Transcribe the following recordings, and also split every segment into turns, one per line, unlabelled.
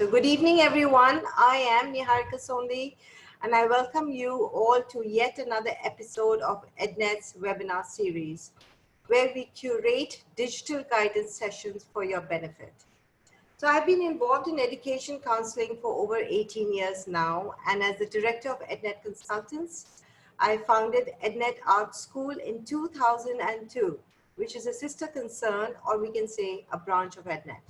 So good evening, everyone. I am Niharika Sondi, and I welcome you all to yet another episode of EdNet's webinar series, where we curate digital guidance sessions for your benefit. So I've been involved in education counseling for over 18 years now, and as the director of EdNet Consultants, I founded EdNet Art School in 2002, which is a sister concern, or we can say a branch of EdNet.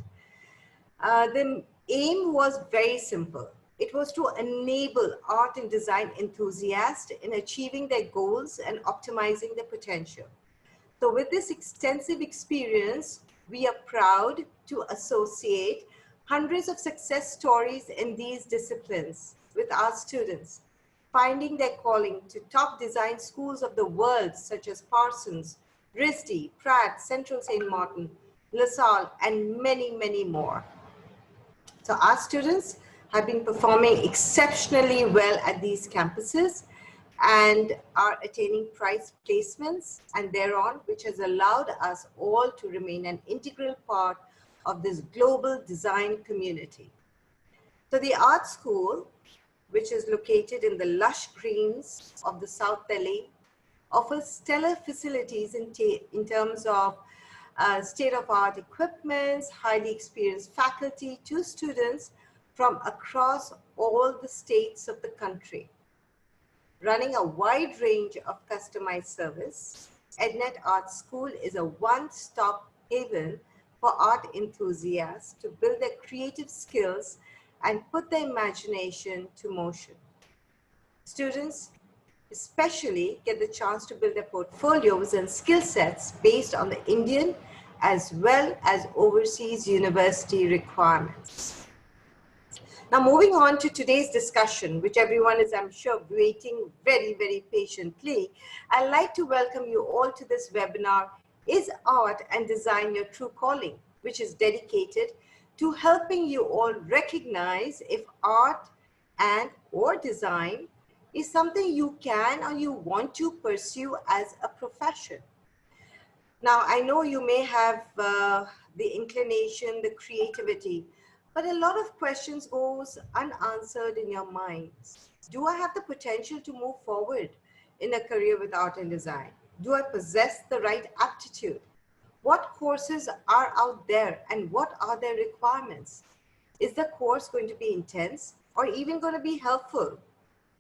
The aim was very simple. It was to enable art and design enthusiasts in achieving their goals and optimizing their potential. So with this extensive experience, we are proud to associate hundreds of success stories in these disciplines with our students, finding their calling to top design schools of the world, such as Parsons, RISD, Pratt, Central St. Martin, LaSalle, and many, many more. So our students have been performing exceptionally well at these campuses and are attaining prize placements and thereon, which has allowed us all to remain an integral part of this global design community. So the art school, which is located in the lush greens of the South Delhi, offers stellar facilities in terms of state-of-art equipment, highly experienced faculty to students from across all the states of the country. Running a wide range of customized service, EdNet Art School is a one-stop haven for art enthusiasts to build their creative skills and put their imagination to motion. Students especially get the chance to build their portfolios and skill sets based on the Indian as well as overseas university requirements. Now, moving on to today's discussion, which everyone is, I'm sure, waiting very, very patiently, I'd like to welcome you all to this webinar, Is Art and Design Your True Calling?, which is dedicated to helping you all recognize if art and or design is something you can or you want to pursue as a profession. Now, I know you may have the inclination, the creativity, but a lot of questions goes unanswered in your minds. Do I have the potential to move forward in a career with art and design? Do I possess the right aptitude? What courses are out there and what are their requirements? Is the course going to be intense or even going to be helpful?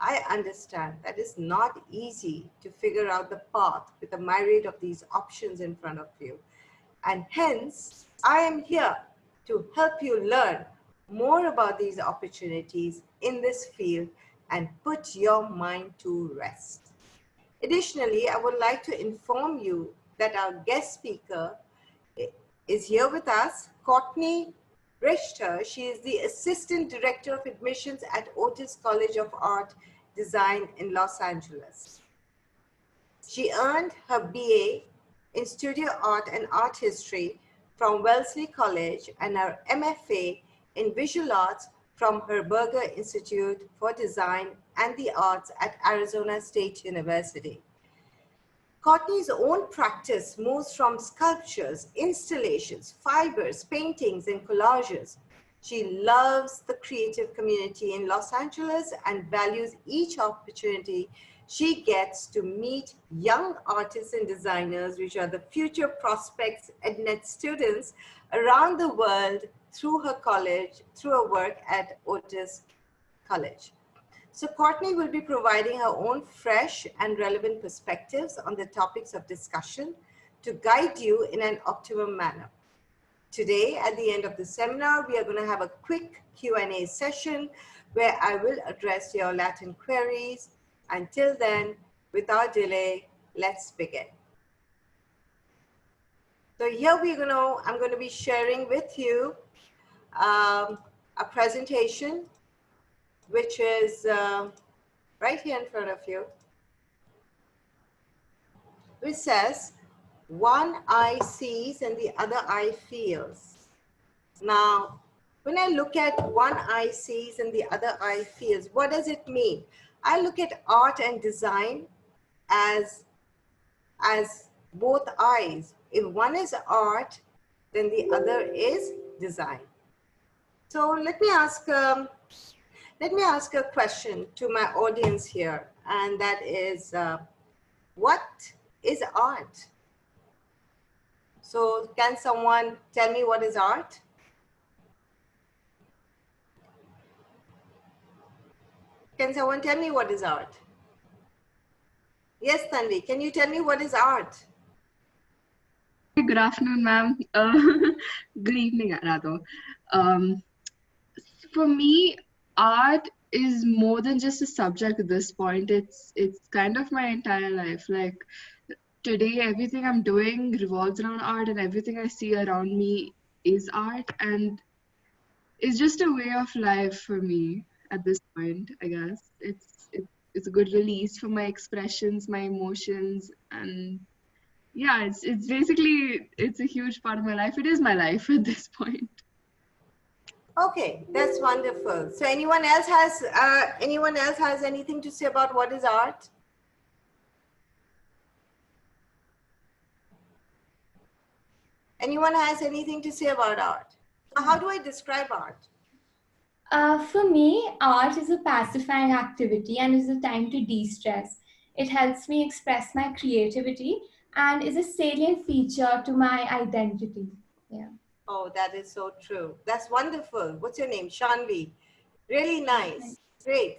I understand that it's not easy to figure out the path with a myriad of these options in front of you. And hence, I am here to help you learn more about these opportunities in this field and put your mind to rest. Additionally, I would like to inform you that our guest speaker is here with us, Courtney Richter. She is the Assistant Director of Admissions at Otis College of Art Design in Los Angeles. She earned her BA in Studio Art and Art History from Wellesley College and her MFA in Visual Arts from Herberger Institute for Design and the Arts at Arizona State University. Courtney's own practice moves from sculptures, installations, fibers, paintings, and collages. She loves the creative community in Los Angeles and values each opportunity she gets to meet young artists and designers, which are the future prospects EdNet students around the world through her college, through her work at Otis College. So Courtney will be providing her own fresh and relevant perspectives on the topics of discussion to guide you in an optimum manner. Today, at the end of the seminar, we are going to have a quick Q&A session where I will address your Latin queries. Until then, without delay, let's begin. So here I'm going to be sharing with you a presentation, which is right here in front of you, which says, one eye sees and the other eye feels. Now, when I look at one eye sees and the other eye feels, what does it mean? I look at art and design as both eyes. If one is art, then the other is design. So let me ask a question to my audience here, and that is, what is art? So can someone tell me what is art? Can someone tell me what is art? Yes, Tanvi, can you tell me what is art?
Good afternoon, ma'am. Good evening, rather. Um, for me, art is more than just a subject at this point. It's kind of my entire life. Like today, everything I'm doing revolves around art, and everything I see around me is art, and it's just a way of life for me at this point. I guess it's a good release for my expressions, my emotions, and yeah, it's basically it's a huge part of my life. It is my life at this point.
Okay, that's wonderful. So anyone else has anything to say about what is art? Anyone has anything to say about art? So how do I describe art?
For me, art is a pacifying activity and is a time to de-stress. It helps me express my creativity and is a salient feature to my identity. Yeah.
Oh, that is so true. That's wonderful. What's your name? Shanvi. Really nice. Great.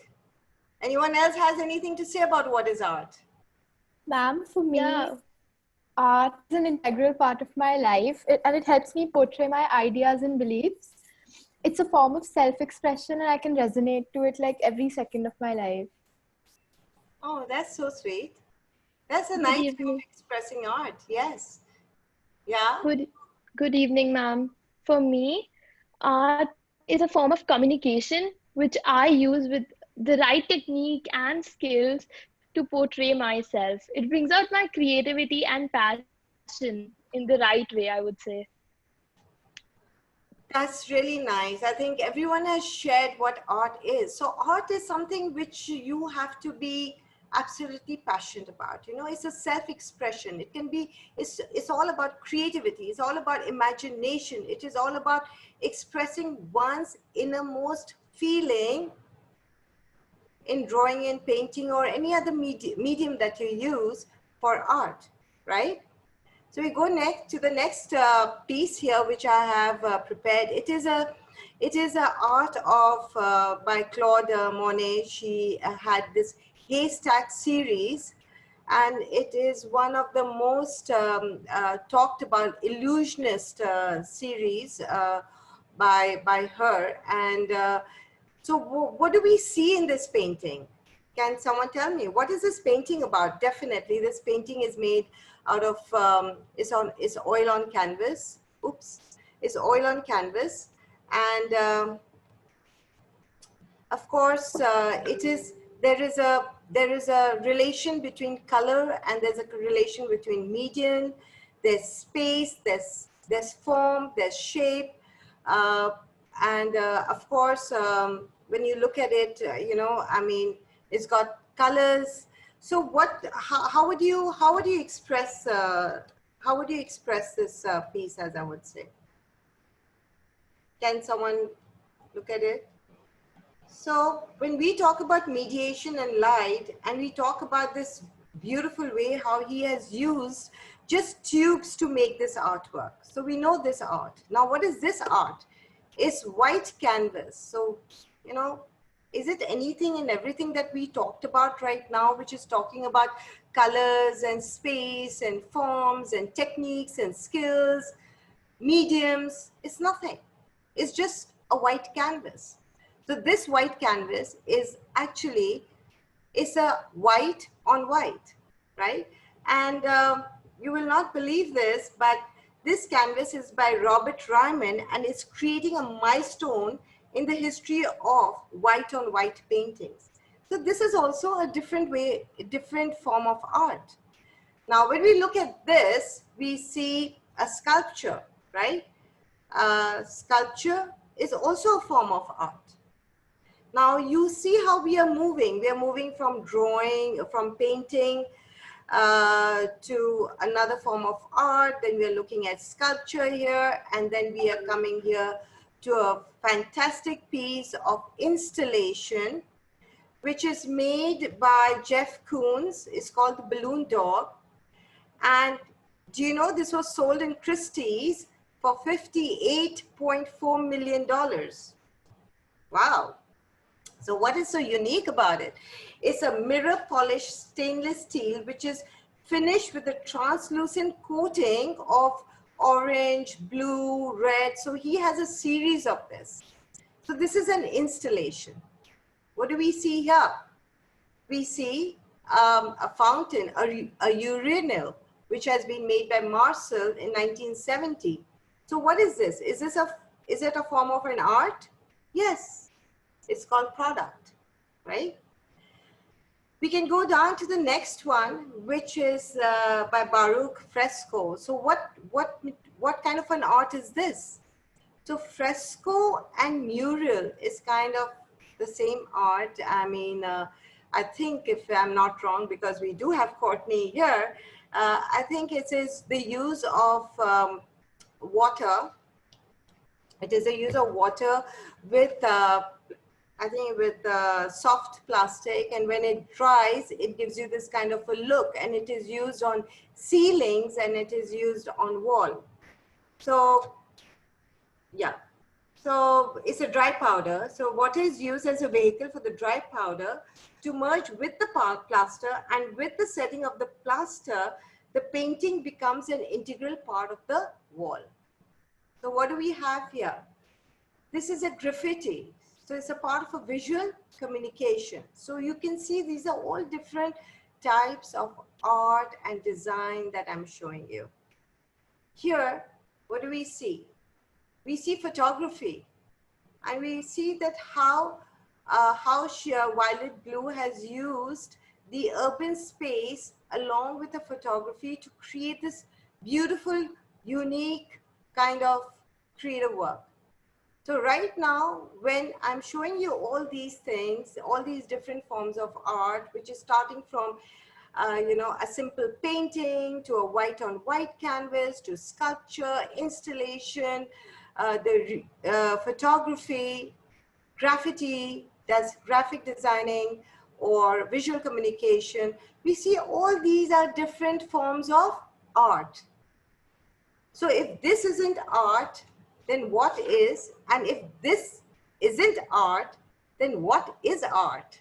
Anyone else has anything to say about what is art?
Ma'am, for me, art is an integral part of my life and it helps me portray my ideas and beliefs. It's a form of self-expression and I can resonate to it like every second of my life.
Oh, that's so sweet. That's a
Good
nice way of
evening.
expressing art. Yes. Yeah.
Good evening, ma'am. For me, art is a form of communication which I use with the right technique and skills to portray myself. It brings out my creativity and passion in the right way, I would say.
That's really nice. I think everyone has shared what art is. So art is something which you have to be absolutely passionate about. You know, it's a self-expression. It can be, it's all about creativity. It's all about imagination. It is all about expressing one's innermost feeling in drawing and painting or any other medium that you use for art, right? So we go next to the next piece here, which I have prepared. It is a art of by Claude Monet. She had this haystack series, and it is one of the most talked about illusionist series by her. And so, what do we see in this painting? Can someone tell me what is this painting about? Definitely, this painting is made out of it's oil on canvas. Oops, it's oil on canvas, and of course, there is a relation between color and there's a relation between medium. There's space, there's form, there's shape, uh, and of course, when you look at it, you know, I mean, it's got colors. So, how would you express this piece, as I would say? Can someone look at it? So when we talk about mediation and light, and we talk about this beautiful way how he has used just tubes to make this artwork. So we know this art. Now, what is this art? It's white canvas. So, you know, is it anything and everything that we talked about right now, which is talking about colors and space and forms and techniques and skills, mediums? It's nothing. It's just a white canvas. So this white canvas is actually, it's a white on white, right? And you will not believe this, but this canvas is by Robert Ryman, and it's creating a milestone in the history of white on white paintings. So this is also a different way, a different form of art. Now, when we look at this, we see a sculpture, right? Sculpture is also a form of art. Now you see how we are moving. We are moving from drawing, from painting to another form of art. Then we are looking at sculpture here, and then we are coming here to a fantastic piece of installation, which is made by Jeff Koons. It's called the Balloon Dog. And do you know this was sold in Christie's for $58.4 million? Wow. So what is so unique about it? It's a mirror polished stainless steel, which is finished with a translucent coating of orange, blue, red. So he has a series of this. So this is an installation. What do we see here? We see a fountain, a urinal, which has been made by Marcel in 1970. So what is this? Is it a form of an art? Yes, it's called product, right? We can go down to the next one, which is by Baruch, fresco. So what kind of an art is this? So fresco and mural is kind of the same art. I mean, I think, if I'm not wrong, because we do have Courtney here, I think it is the use of water. It is a use of water with, I think, with soft plastic, and when it dries, it gives you this kind of a look, and it is used on ceilings and it is used on wall. So, yeah. So it's a dry powder. So what is used as a vehicle for the dry powder to merge with the plaster, and with the setting of the plaster, the painting becomes an integral part of the wall. So what do we have here? This is a graffiti. So it's a part of a visual communication. So you can see these are all different types of art and design that I'm showing you. Here, what do we see? We see photography, and we see that how Violet Blue has used the urban space along with the photography to create this beautiful, unique kind of creative work. So right now, when I'm showing you all these things, all these different forms of art, which is starting from a simple painting to a white on white canvas, to sculpture, installation, the photography, graffiti, that's graphic designing, or visual communication. We see all these are different forms of art. So if this isn't art, then what is? And if this isn't art, then what is art?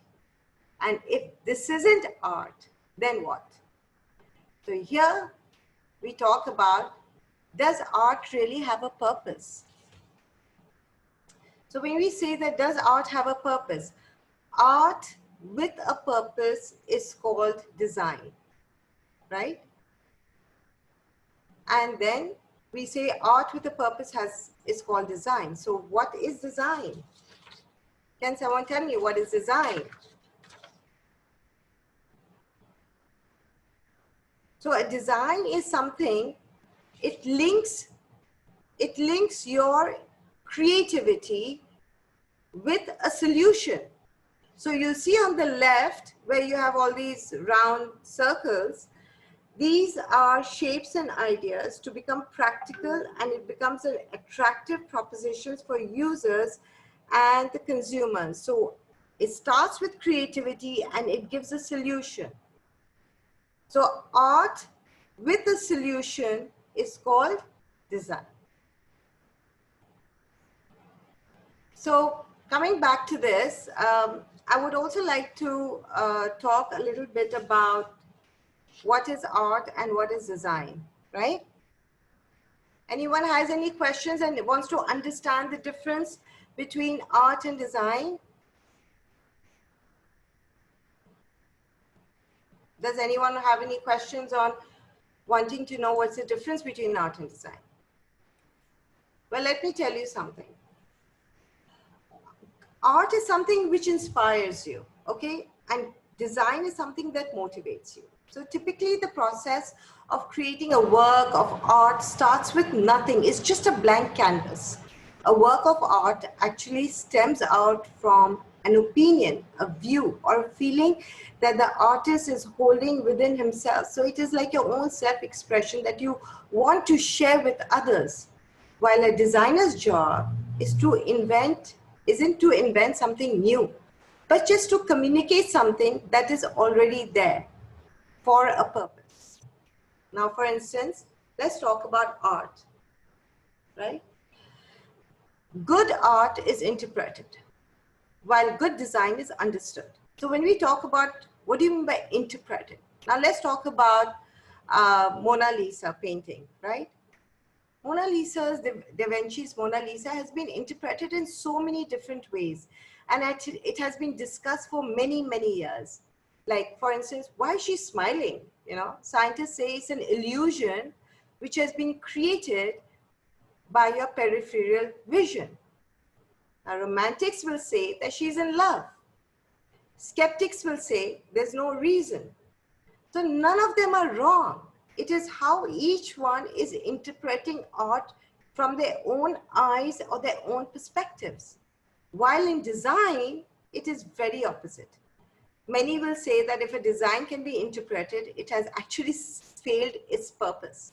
And if this isn't art, then what? So here we talk about, does art really have a purpose? So when we say that, does art have a purpose? Art with a purpose is called design, right? And then we say art with a purpose is called design. So what is design? Can someone tell me what is design? So a design is something, it links your creativity with a solution. So you see on the left where you have all these round circles, these are shapes and ideas to become practical, and it becomes an attractive proposition for users and the consumers. So it starts with creativity and it gives a solution. So art with a solution is called design. So coming back to this, I would also like to talk a little bit about what is art and what is design, right? Anyone has any questions and wants to understand the difference between art and design? Does anyone have any questions on wanting to know what's the difference between art and design? Well, let me tell you something. Art is something which inspires you, okay? And design is something that motivates you. So typically the process of creating a work of art starts with nothing. It's just a blank canvas. A work of art actually stems out from an opinion, a view, or a feeling that the artist is holding within himself. So it is like your own self-expression that you want to share with others. While a designer's job isn't to invent something new, but just to communicate something that is already there for a purpose. Now, for instance, let's talk about art, right? Good art is interpreted, while good design is understood. So when we talk about what do you mean by interpreted? Now let's talk about Mona Lisa painting, right? Mona Lisa's, Da Vinci's Mona Lisa has been interpreted in so many different ways. And actually, it has been discussed for many, many years. Like, for instance, why is she smiling? You know, scientists say it's an illusion which has been created by your peripheral vision. Now, romantics will say that she's in love. Skeptics will say there's no reason. So none of them are wrong. It is how each one is interpreting art from their own eyes or their own perspectives. While in design, it is very opposite. Many will say that if a design can be interpreted, it has actually failed its purpose.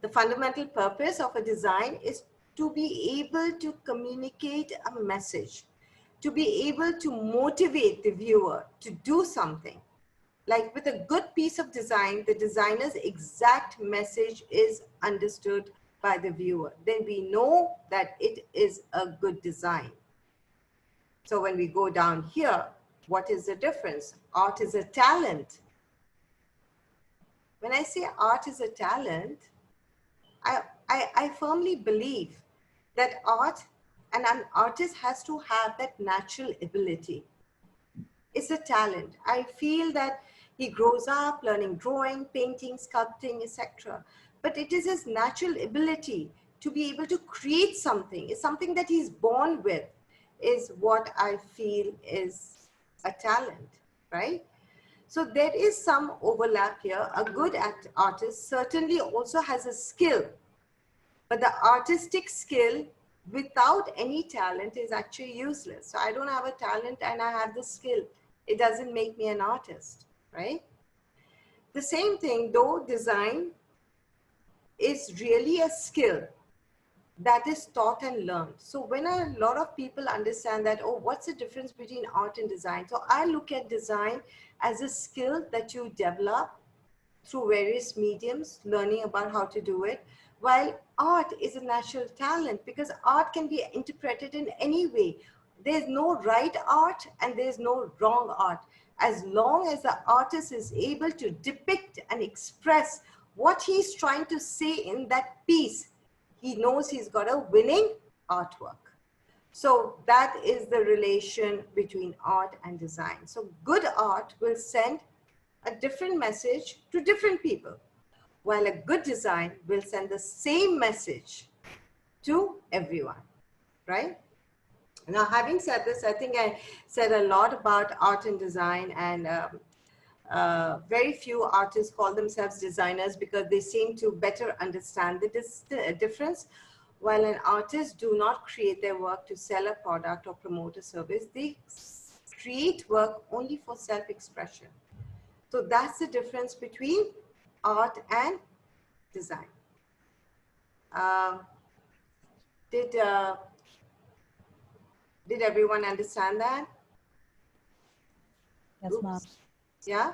The fundamental purpose of a design is to be able to communicate a message, to be able to motivate the viewer to do something. Like with a good piece of design, the designer's exact message is understood by the viewer. Then we know that it is a good design. So when we go down here, what is the difference? Art is a talent. When I say art is a talent, I firmly believe that art and an artist has to have that natural ability. It's a talent. I feel that he grows up learning drawing, painting, sculpting, etc. But it is his natural ability to be able to create something. It's something that he's born with, is what I feel is a talent, right? So there is some overlap here. A good artist certainly also has a skill, but the artistic skill without any talent is actually useless. So I don't have a talent and I have the skill. It doesn't make me an artist, right? The same thing, though design is really a skill that is taught and learned. So when a lot of people understand that, oh, what's the difference between art and design? So I look at design as a skill that you develop through various mediums, learning about how to do it, while art is a natural talent because art can be interpreted in any way. There's no right art and there's no wrong art. As long as the artist is able to depict and express what he's trying to say in that piece, he knows he's got a winning artwork. So that is the relation between art and design. So good art will send a different message to different people, while a good design will send the same message to everyone, right? Now, having said this, I think I said a lot about art and design, and very few artists call themselves designers because they seem to better understand the difference. While an artist do not create their work to sell a product or promote a service, they create work only for self-expression. So that's the difference between art and design. Did everyone understand that?
Yes, ma'am.
Yeah?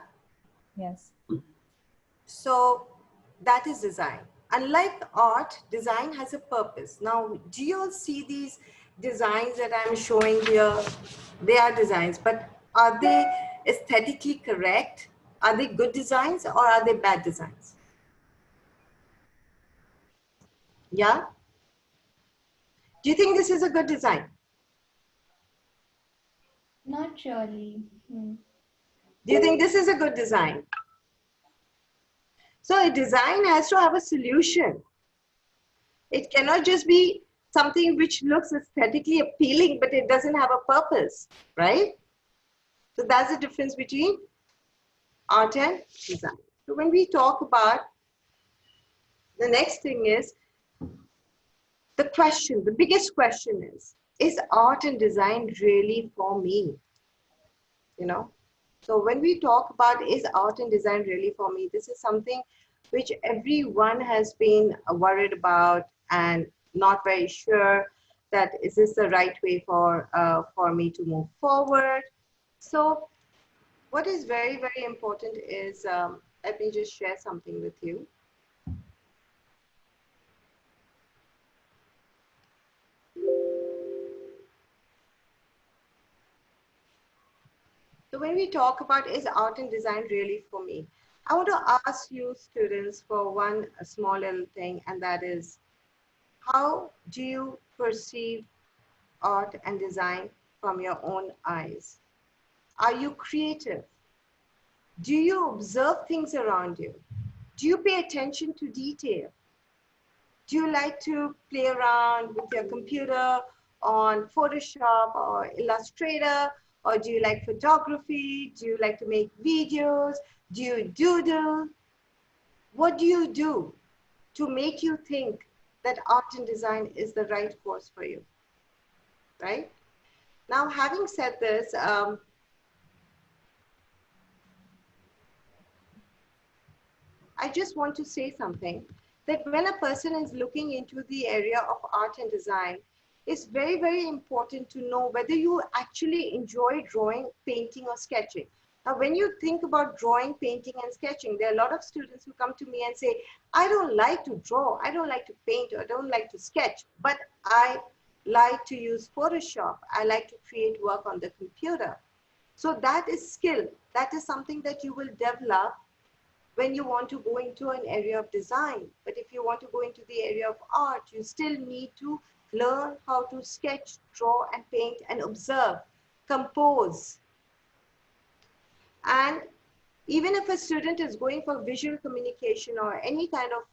Yes.
So that is design. Unlike art, design has a purpose. Now, do you all see these designs that I'm showing here? They are designs, but are they aesthetically correct? Are they good designs or are they bad designs? Yeah? Do you think this is a good design?
Not really.
Do you think this is a good design? So a design has to have a solution. It cannot just be something which looks aesthetically appealing, but it doesn't have a purpose, right? So that's the difference between art and design. So when we talk about, the next thing is, the question, the biggest question is art and design really for me? You know? So when we talk about is art and design really for me, this is something which everyone has been worried about and not very sure that is this the right way for me to move forward. So what is very, very important is, let me just share something with you. So when we talk about is art and design really for me, I want to ask you students for one small little thing, and that is, how do you perceive art and design from your own eyes? Are you creative? Do you observe things around you? Do you pay attention to detail? Do you like to play around with your computer on Photoshop or Illustrator? Or do you like photography? Do you like to make videos? Do you doodle? What do you do to make you think that art and design is the right course for you, right? Now, having said this, I just want to say something, that when a person is looking into the area of art and design, it's very, very important to know whether you actually enjoy drawing, painting, or sketching. Now, when you think about drawing, painting, and sketching, there are a lot of students who come to me and say, I don't like to draw, I don't like to paint, or I don't like to sketch, but I like to use Photoshop. I like to create work on the computer. So that is skill. That is something that you will develop when you want to go into an area of design. But if you want to go into the area of art, you still need to learn how to sketch, draw, and paint, and observe, compose. And even if a student is going for visual communication or any kind of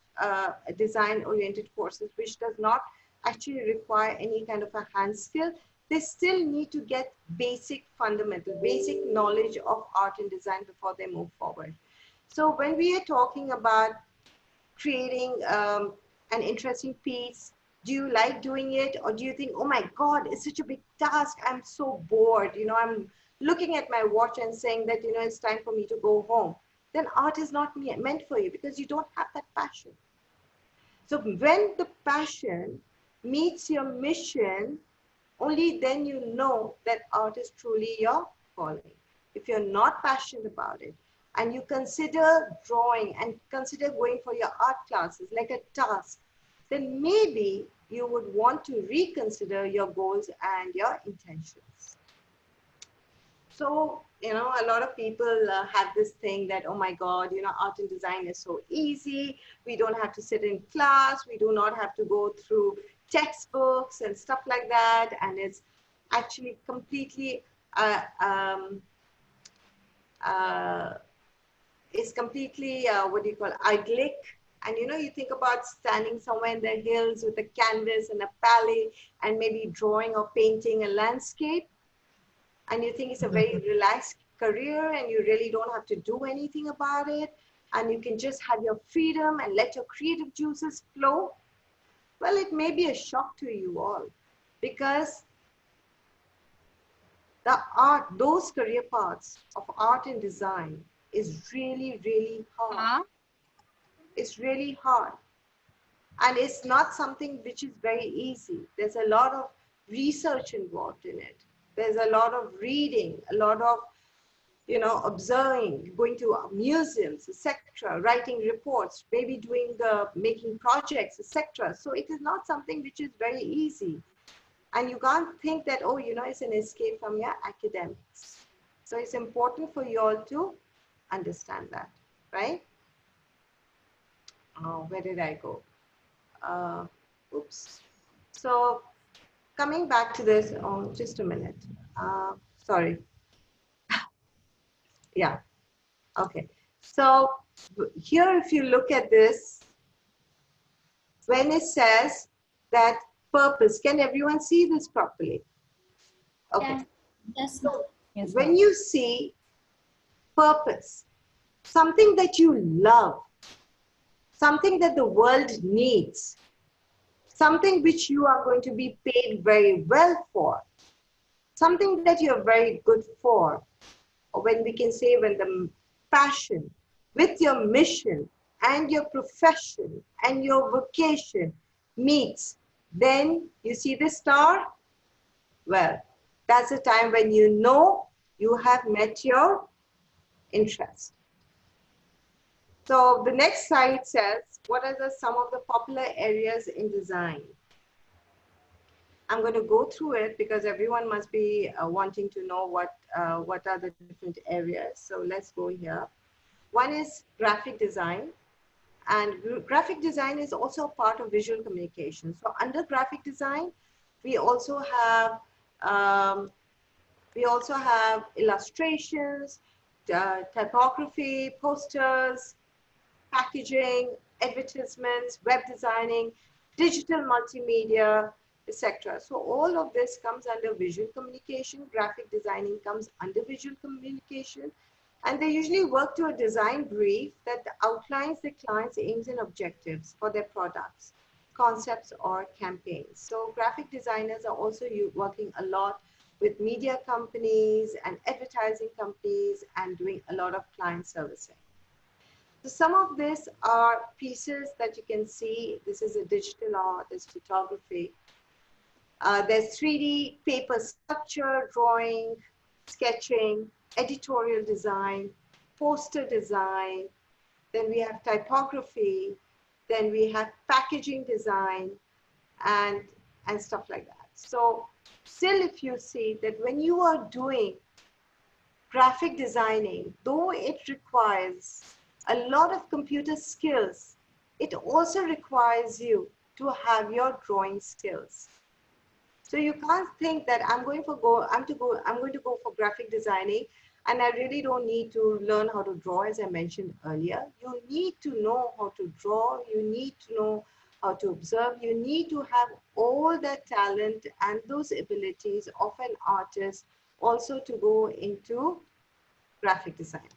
design-oriented courses, which does not actually require any kind of a hand skill, they still need to get basic fundamental, basic knowledge of art and design before they move forward. So when we are talking about creating an interesting piece, do you like doing it? Or do you think, oh my God, it's such a big task, I'm so bored, I'm looking at my watch and saying that, it's time for me to go home? Then art is not meant for you because you don't have that passion. So when the passion meets your mission, only then you know that art is truly your calling. If you're not passionate about it, and you consider drawing and consider going for your art classes like a task, then maybe you would want to reconsider your goals and your intentions. So, a lot of people have this thing that, oh my God, art and design is so easy. We don't have to sit in class. We do not have to go through textbooks and stuff like that. And it's actually completely idyllic. And you think about standing somewhere in the hills with a canvas and a palette and maybe drawing or painting a landscape, and you think it's a very relaxed career and you really don't have to do anything about it, and you can just have your freedom and let your creative juices flow. Well, it may be a shock to you all, because those career paths of art and design is really, really hard. It's really hard. And it's not something which is very easy. There's a lot of research involved in it. There's a lot of reading, a lot of, observing, going to museums, etc., writing reports, maybe making projects, etc. So it is not something which is very easy. And you can't think that, oh, it's an escape from your academics. So it's important for you all to understand that, right? Oh, where did I go? Oops. So coming back to this, just a minute. Sorry. Yeah. Okay. So here, if you look at this, when it says that purpose, can everyone see this properly? Okay.
Yeah. Yes.
So
Yes.
when you see purpose, something that you love, something that the world needs, something which you are going to be paid very well for, something that you're very good for, or when we can say when the passion with your mission and your profession and your vocation meets, then you see the star. Well, that's the time when you know you have met your interest. So the next slide says, what are some of the popular areas in design? I'm going to go through it because everyone must be wanting to know what are the different areas. So let's go here. One is graphic design. And graphic design is also a part of visual communication. So under graphic design, we also have um, illustrations, typography, posters, packaging, advertisements, web designing, digital multimedia, etc. So all of this comes under visual communication. Graphic designing comes under visual communication. And they usually work to a design brief that outlines the client's aims and objectives for their products, concepts, or campaigns. So graphic designers are also working a lot with media companies and advertising companies and doing a lot of client servicing. So some of these are pieces that you can see. This is a digital art, there's photography. There's 3D paper sculpture, drawing, sketching, editorial design, poster design. Then we have typography. Then we have packaging design and stuff like that. So still, if you see that when you are doing graphic designing, though it requires a lot of computer skills, it also requires you to have your drawing skills. So you can't think that I'm going to go for graphic designing and I really don't need to learn how to draw, as I mentioned earlier. You need to know how to draw, you need to know how to observe, you need to have all that talent and those abilities of an artist also to go into graphic designing.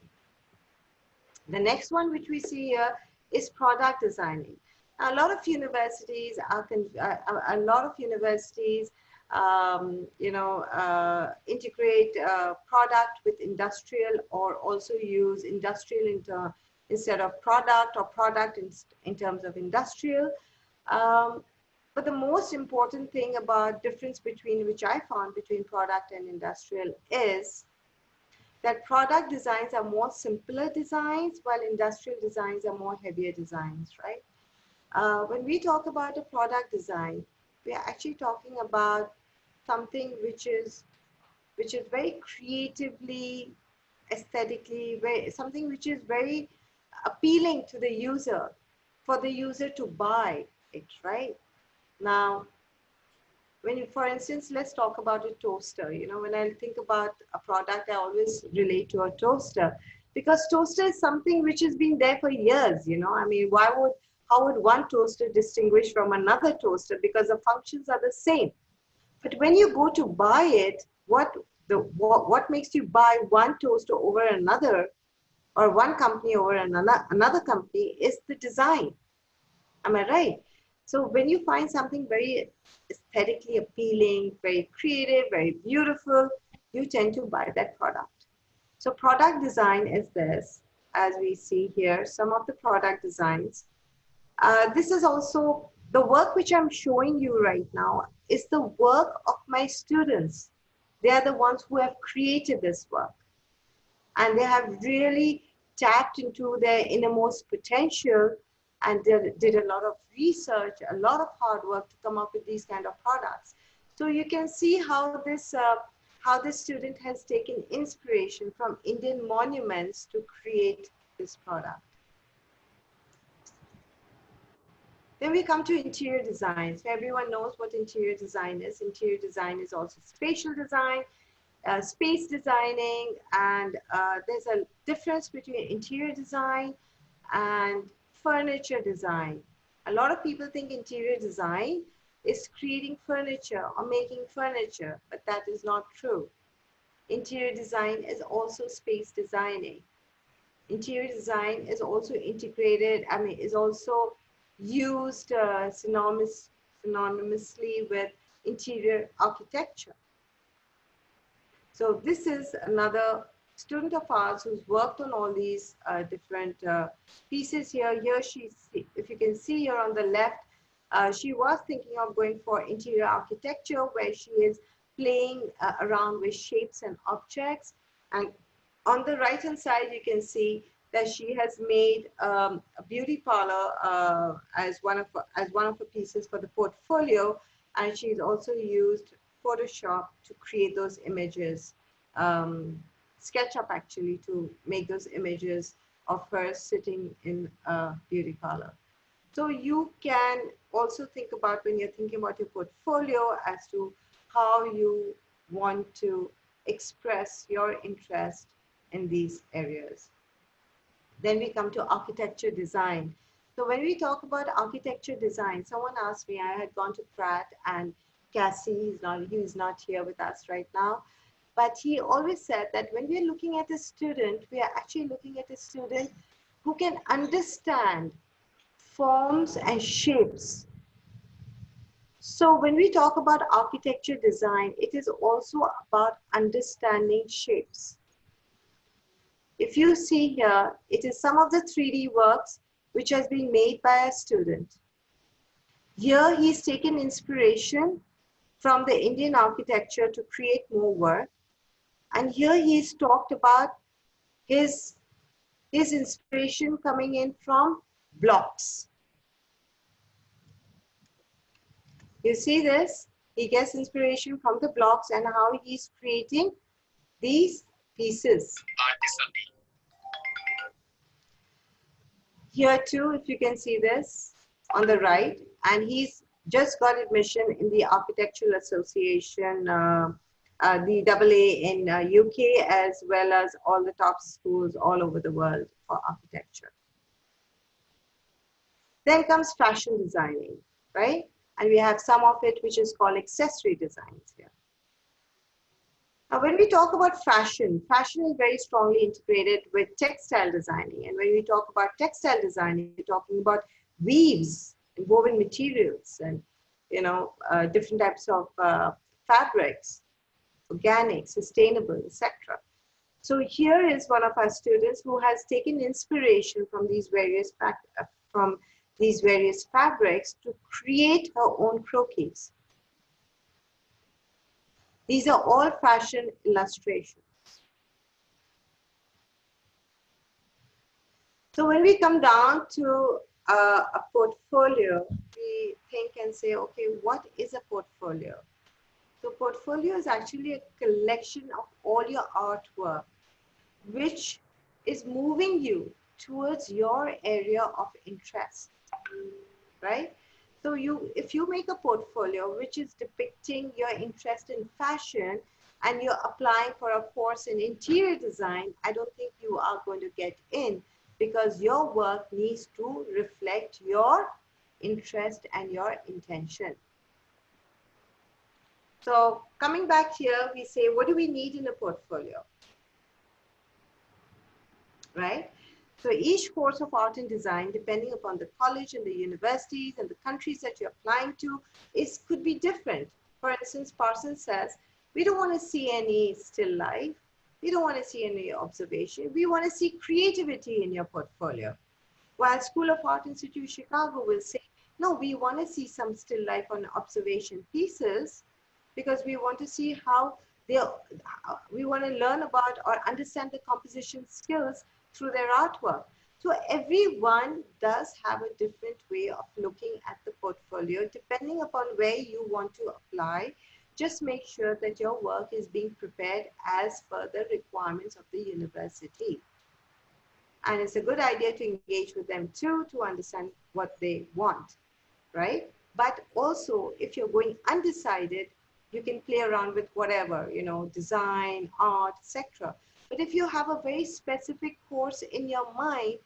The next one which we see here is product designing. Now, a lot of universities integrate product with industrial, or also use industrial instead of product, or product in terms of industrial. But the most important thing about difference between, which I found between product and industrial, is that product designs are more simpler designs, while industrial designs are more heavier designs, right? When we talk about a product design, we are actually talking about something which is very creatively, aesthetically, something which is very appealing to the user, for the user to buy it, right? Now, when you, for instance, let's talk about a toaster. You know, when I think about a product, I always relate to a toaster, because toaster is something which has been there for years. You know, I mean, how would one toaster distinguish from another toaster? Because the functions are the same. But when you go to buy it, what makes you buy one toaster over another, or one company over another company, is the design. Am I right? So when you find something very aesthetically appealing, very creative, very beautiful, you tend to buy that product. So product design is this, as we see here, some of the product designs. This is also the work which I'm showing you right now is the work of my students. They are the ones who have created this work. And they have really tapped into their innermost potential and did a lot of research, a lot of hard work to come up with these kind of products. So you can see how this student has taken inspiration from Indian monuments to create this product. Then we come to interior design. So everyone knows what interior design is. Interior design is also spatial design, space designing, and there's a difference between interior design and furniture design. A lot of people think interior design is creating furniture or making furniture, but that is not true. Interior design is also space designing. Interior design is also integrated, is also used synonymously with interior architecture. So this is another student of ours who's worked on all these different pieces here. Here if you can see here on the left, She was thinking of going for interior architecture, where she is playing around with shapes and objects. And on the right hand side, you can see that she has made a beauty parlor as one of the pieces for the portfolio, and she's also used Photoshop to create those images, SketchUp actually, to make those images of her sitting in a beauty parlor. So you can also think about, when you're thinking about your portfolio, as to how you want to express your interest in these areas. Then we come to architecture design. So when we talk about architecture design, someone asked me, I had gone to Pratt, and Cassie, he's not here with us right now, but he always said that when we're looking at a student, we are actually looking at a student who can understand forms and shapes. So when we talk about architecture design, it is also about understanding shapes. If you see here, it is some of the 3D works which has been made by a student. Here he's taken inspiration from the Indian architecture to create more work. And here he's talked about his inspiration coming in from blocks. You see this? He gets inspiration from the blocks and how he's creating these pieces. Here too, if you can see this on the right, and he's just got admission in the Architectural Association, the AA in UK, as well as all the top schools all over the world for architecture. Then comes fashion designing, right? And we have some of it which is called accessory designs here. Now, when we talk about fashion, fashion is very strongly integrated with textile designing. And when we talk about textile designing, we're talking about weaves and woven materials and, different types of fabrics, organic, sustainable, etc. So here is one of our students who has taken inspiration from these various fabrics to create her own croquis. These are all fashion illustrations. So when we come down to a portfolio, we think and say, okay, what is a portfolio? So portfolio is actually a collection of all your artwork, which is moving you towards your area of interest, right? So if you make a portfolio which is depicting your interest in fashion and you're applying for a course in interior design, I don't think you are going to get in, because your work needs to reflect your interest and your intention. So coming back here, we say, what do we need in a portfolio, right? So each course of art and design, depending upon the college and the universities and the countries that you're applying to, could be different. For instance, Parsons says, we don't want to see any still life. We don't want to see any observation. We want to see creativity in your portfolio. While School of Art Institute Chicago will say, no, we want to see some still life on observation pieces, because we want to see how we want to learn about or understand the composition skills through their artwork. So everyone does have a different way of looking at the portfolio, depending upon where you want to apply. Just make sure that your work is being prepared as per the requirements of the university. And it's a good idea to engage with them too, to understand what they want, right? But also, if you're going undecided, you can play around with whatever, design, art, etc. But if you have a very specific course in your mind,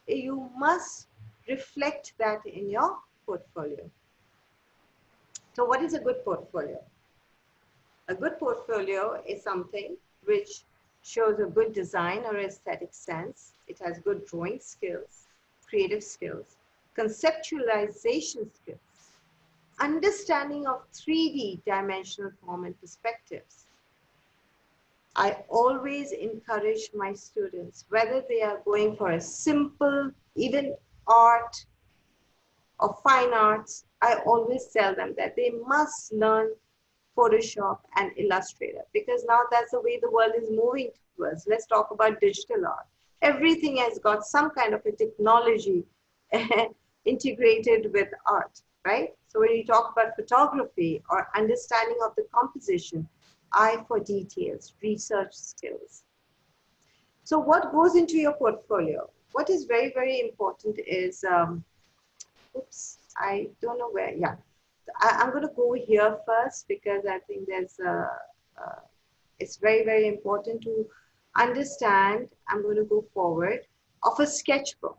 you must reflect that in your portfolio. So what is a good portfolio? A good portfolio is something which shows a good design or aesthetic sense. It has good drawing skills, creative skills, conceptualization skills, understanding of 3D dimensional form and perspectives. I always encourage my students, whether they are going for a simple, even art or fine arts, I always tell them that they must learn Photoshop and Illustrator, because now that's the way the world is moving towards. Let's talk about digital art. Everything has got some kind of a technology integrated with art, right? So when you talk about photography or understanding of the composition, eye for details, research skills. So what goes into your portfolio? What is very, very important is, oops, I don't know where, yeah. I'm going to go here first because I think uh, it's very, very important to understand. I'm going to go forward of a sketchbook.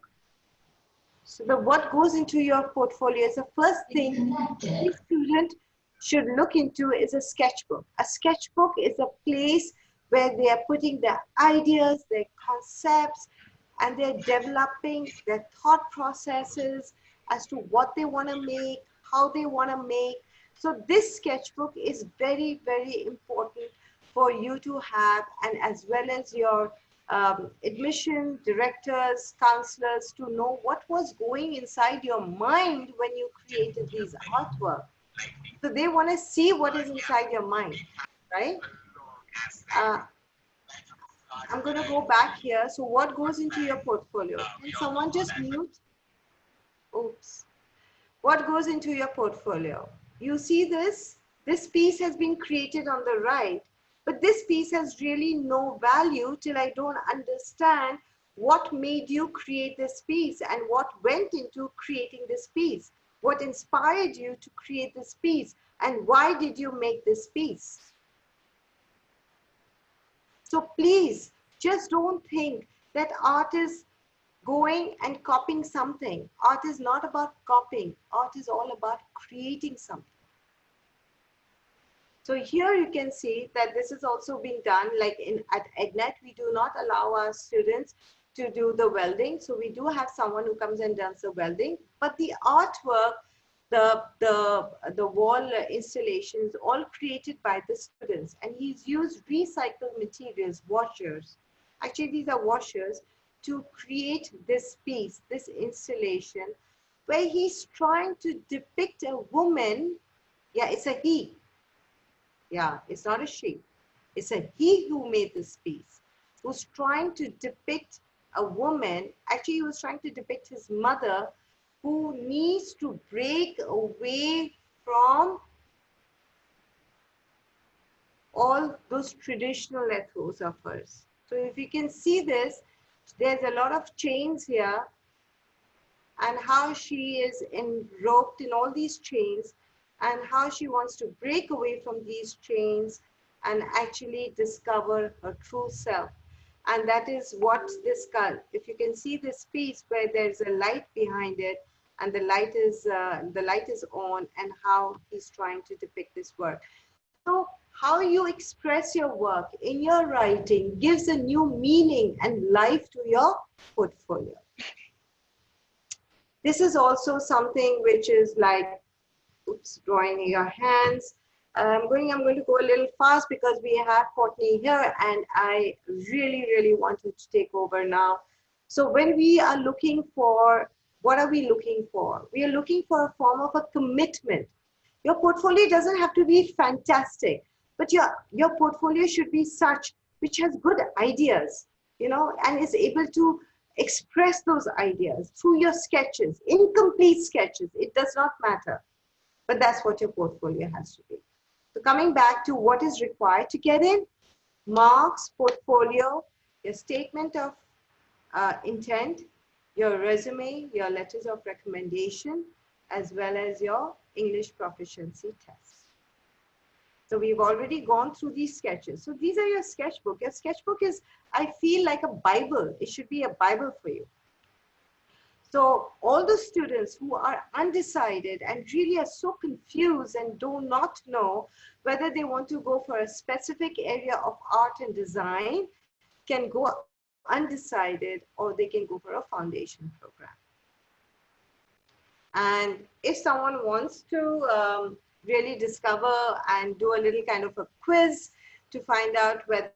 So what goes into your portfolio is the first thing every student should look into is a sketchbook. A sketchbook is a place where they are putting their ideas, their concepts, and they're developing their thought processes as to what they want to make, how they want to make. So this sketchbook is very, very important for you to have, and as well as your admission directors, counselors, to know what was going inside your mind when you created these artwork. So they want to see what is inside your mind, right? Uh, I'm going to go back here. So what goes into your portfolio? Can someone just mute? Oops. What goes into your portfolio? You see this? This piece has been created on the right, but this piece has really no value till I don't understand what made you create this piece and what went into creating this piece. What inspired you to create this piece and why did you make this piece? So please, just don't think that art is going and copying something. Art is not about copying. Art is all about creating something. So here you can see that this is also being done, like at EdNet, we do not allow our students to do the welding. So we do have someone who comes and does the welding, but the artwork, the wall installations, all created by the students. And he's used recycled materials, washers. Actually, these are washers to create this piece, this installation, where he's trying to depict a woman. Yeah, it's a he. Yeah, it's not a she. It's a he who made this piece, who's trying to depict a woman. Actually, he was trying to depict his mother, who needs to break away from all those traditional ethos of hers. So if you can see this, there's a lot of chains here, and how she is enroped in all these chains, and how she wants to break away from these chains and actually discover her true self. And that is what this, if you can see this piece where there's a light behind it, and the light is on, and how he's trying to depict this work. So how you express your work in your writing gives a new meaning and life to your portfolio. This is also something which is like, oops, drawing your hands. I'm going to go a little fast because we have Courtney here, and I really, really wanted to take over now. So when we are looking for, what are we looking for? We are looking for a form of a commitment. Your portfolio doesn't have to be fantastic, but your portfolio should be such which has good ideas, and is able to express those ideas through your sketches, incomplete sketches. It does not matter, but that's what your portfolio has to be. So coming back to what is required to get in: marks, portfolio, your statement of intent, your resume, your letters of recommendation, as well as your English proficiency test. So we've already gone through these sketches. So these are your sketchbook. Your sketchbook is, I feel, like a Bible. It should be a Bible for you. So all the students who are undecided and really are so confused and do not know whether they want to go for a specific area of art and design can go undecided, or they can go for a foundation program. And if someone wants to really discover and do a little kind of a quiz to find out where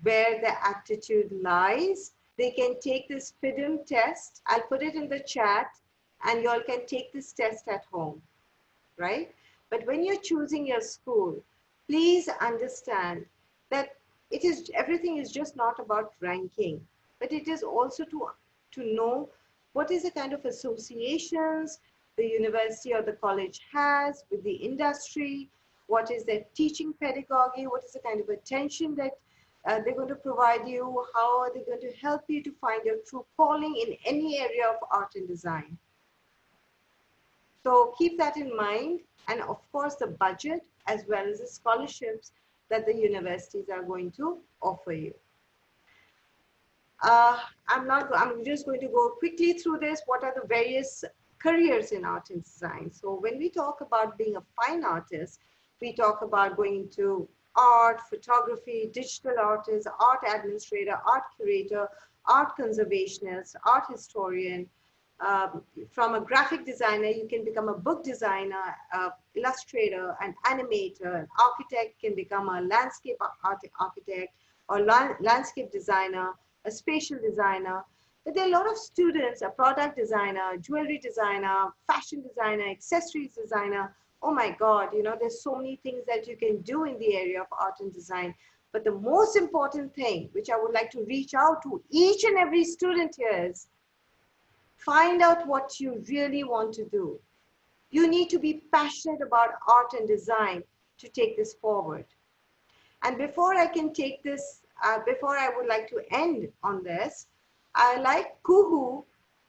their aptitude lies, they can take this FIDM test. I'll put it in the chat, and you all can take this test at home, right? But when you're choosing your school, please understand that it is everything is just not about ranking, but it is also to know what is the kind of associations the university or the college has with the industry, what is their teaching pedagogy, what is the kind of attention that they're going to provide you, how are they going to help you to find your true calling in any area of art and design. So keep that in mind, and of course the budget as well as the scholarships that the universities are going to offer you. I'm just going to go quickly through this. What are the various careers in art and design? So when we talk about being a fine artist, we talk about going into art, photography, digital artist, art administrator, art curator, art conservationist, art historian. From a graphic designer, you can become a book designer, illustrator, an animator, an architect can become a landscape architect or landscape designer, a spatial designer. But there are a lot of students, a product designer, jewelry designer, fashion designer, accessories designer. Oh my God, there's so many things that you can do in the area of art and design. But the most important thing, which I would like to reach out to each and every student here is, find out what you really want to do. You need to be passionate about art and design to take this forward. And before I can take this, before I would like to end on this, I like Kuhu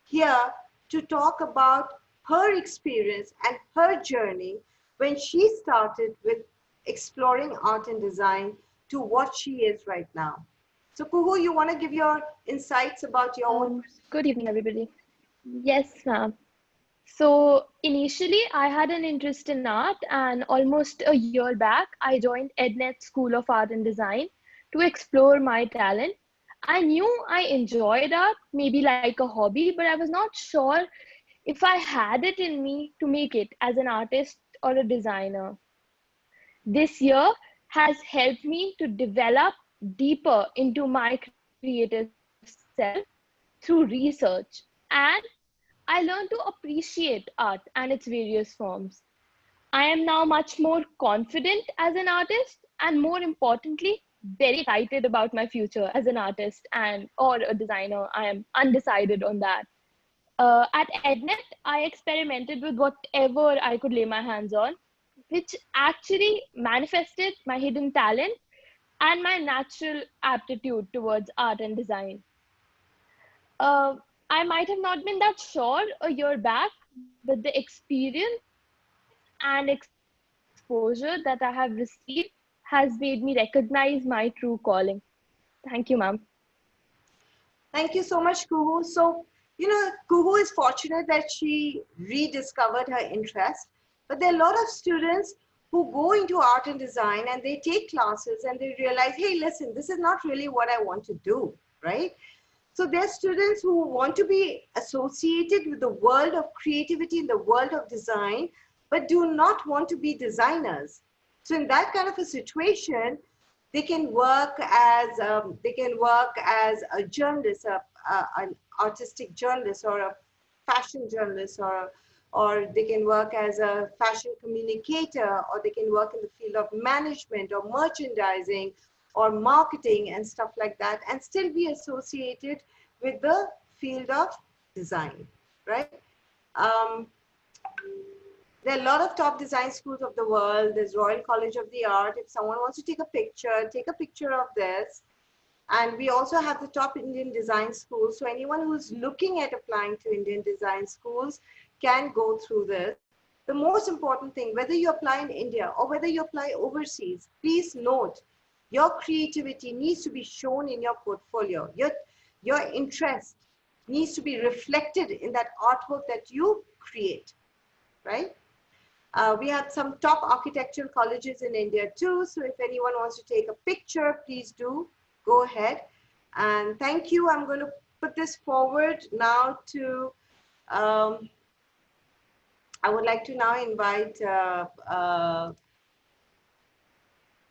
here to talk about her experience and her journey when she started with exploring art and design to what she is right now. So Kuhu, you want to give your insights about your own?
Good evening, everybody. Yes, ma'am. So initially, I had an interest in art, and almost a year back, I joined EdNet School of Art and Design to explore my talent. I knew I enjoyed art, maybe like a hobby, but I was not sure if I had it in me to make it as an artist or a designer. This year has helped me to develop deeper into my creative self through research, and I learned to appreciate art and its various forms. I am now much more confident as an artist, and more importantly, very excited about my future as an artist and or a designer. I am undecided on that. At EdNet, I experimented with whatever I could lay my hands on, which actually manifested my hidden talent and my natural aptitude towards art and design. Uh, I might have not been that sure a year back, but the experience and exposure that I have received has made me recognize my true calling. Thank you, ma'am.
Thank you so much, Kuhu. So, Kuhu is fortunate that she rediscovered her interest. But there are a lot of students who go into art and design and they take classes and they realize, hey, listen, this is not really what I want to do, right? So there are students who want to be associated with the world of creativity in the world of design, but do not want to be designers. So in that kind of a situation, they can work as a journalist, an artistic journalist, or a fashion journalist, or they can work as a fashion communicator, or they can work in the field of management or merchandising or marketing and stuff like that, and still be associated with the field of design, right? Um, there are a lot of top design schools of the world. There's Royal College of the Art. If someone wants to take a picture of this. And we also have the top Indian design schools. So anyone who's looking at applying to Indian design schools can go through this. The most important thing, whether you apply in India or whether you apply overseas, please note your creativity needs to be shown in your portfolio. Your interest needs to be reflected in that artwork that you create, right? We have some top architectural colleges in India too. So if anyone wants to take a picture, please do go ahead. And thank you. I'm going to put this forward now to, I would like to now invite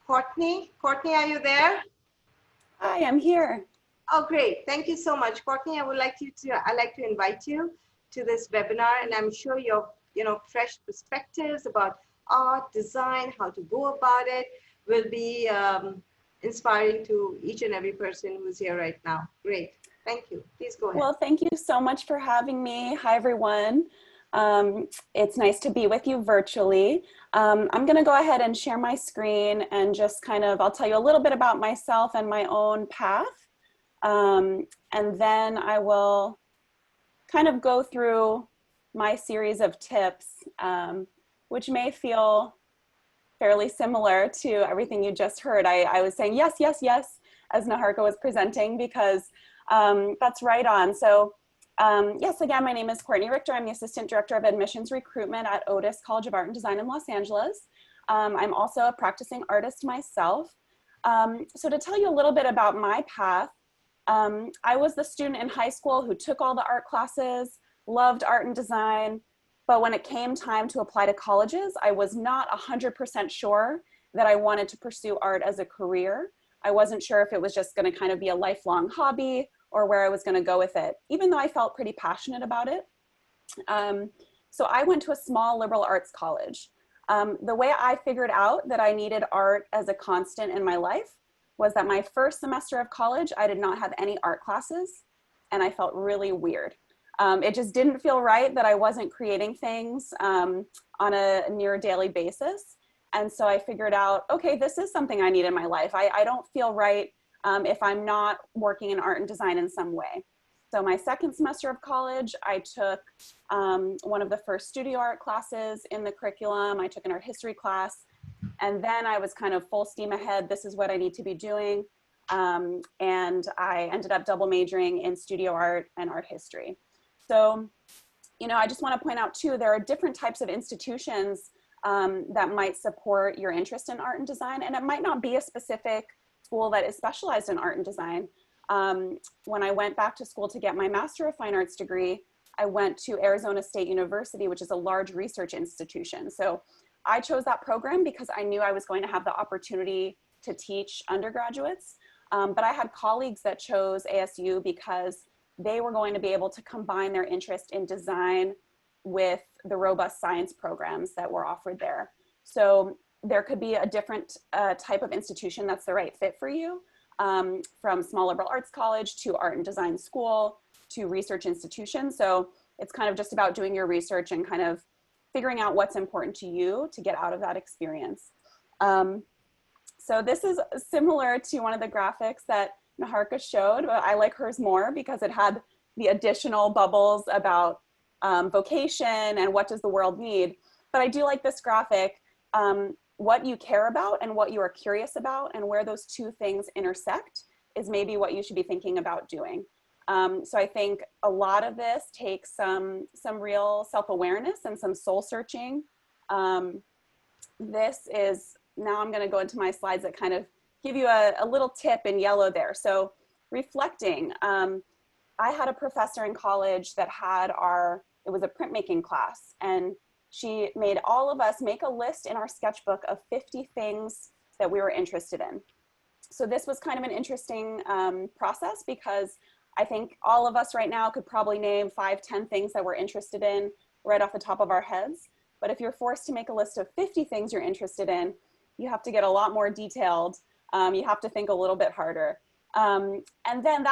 Courtney. Courtney, are you there?
Hi, I'm here.
Oh, great. Thank you so much. Courtney, I'd like to invite you to this webinar, and I'm sure your fresh perspectives about art, design, how to go about it will be inspiring to each and every person who's here right now. Great. Thank you. Please go ahead.
Well, thank you so much for having me. Hi, everyone. It's nice to be with you virtually. I'm going to go ahead and share my screen and just I'll tell you a little bit about myself and my own path. And then I will kind of go through my series of tips, which may feel fairly similar to everything you just heard. I was saying yes, yes, yes, as Niharika was presenting, because that's right on. So yes, again, my name is Courtney Richter. I'm the Assistant Director of Admissions Recruitment at Otis College of Art and Design in Los Angeles. I'm also a practicing artist myself. So to tell you a little bit about my path, I was the student in high school who took all the art classes, loved art and design, but when it came time to apply to colleges, I was not 100% sure that I wanted to pursue art as a career. I wasn't sure if it was just going to kind of be a lifelong hobby or where I was going to go with it, even though I felt pretty passionate about it. So I went to a small liberal arts college. The way I figured out that I needed art as a constant in my life was that my first semester of college, I did not have any art classes, and I felt really weird. It just didn't feel right that I wasn't creating things on a near daily basis. And so I figured out, okay, this is something I need in my life. I don't feel right if I'm not working in art and design in some way. So my second semester of college, I took one of the first studio art classes in the curriculum. I took an art history class, and then I was kind of full steam ahead. This is what I need to be doing. And I ended up double majoring in studio art and art history. So, I just want to point out too, there are different types of institutions that might support your interest in art and design, and it might not be a specific school that is specialized in art and design. When I went back to school to get my Master of Fine Arts degree, I went to Arizona State University, which is a large research institution. So I chose that program because I knew I was going to have the opportunity to teach undergraduates. But I had colleagues that chose ASU because they were going to be able to combine their interest in design with the robust science programs that were offered there. So there could be a different type of institution that's the right fit for you, from small liberal arts college to art and design school to research institutions. So it's kind of just about doing your research and kind of figuring out what's important to you to get out of that experience. So this is similar to one of the graphics that Niharika showed, but I like hers more because it had the additional bubbles about vocation and what does the world need. But I do like this graphic, what you care about and what you are curious about and where those two things intersect is maybe what you should be thinking about doing. So I think a lot of this takes some real self-awareness and some soul searching. This is, now I'm going to go into my slides that kind of give you a little tip in yellow there. So reflecting, I had a professor in college that had it was a printmaking class, and she made all of us make a list in our sketchbook of 50 things that we were interested in. So this was kind of an interesting process because I think all of us right now could probably name 5-10 things that we're interested in right off the top of our heads. But if you're forced to make a list of 50 things you're interested in, you have to get a lot more detailed. You have to think a little bit harder. And then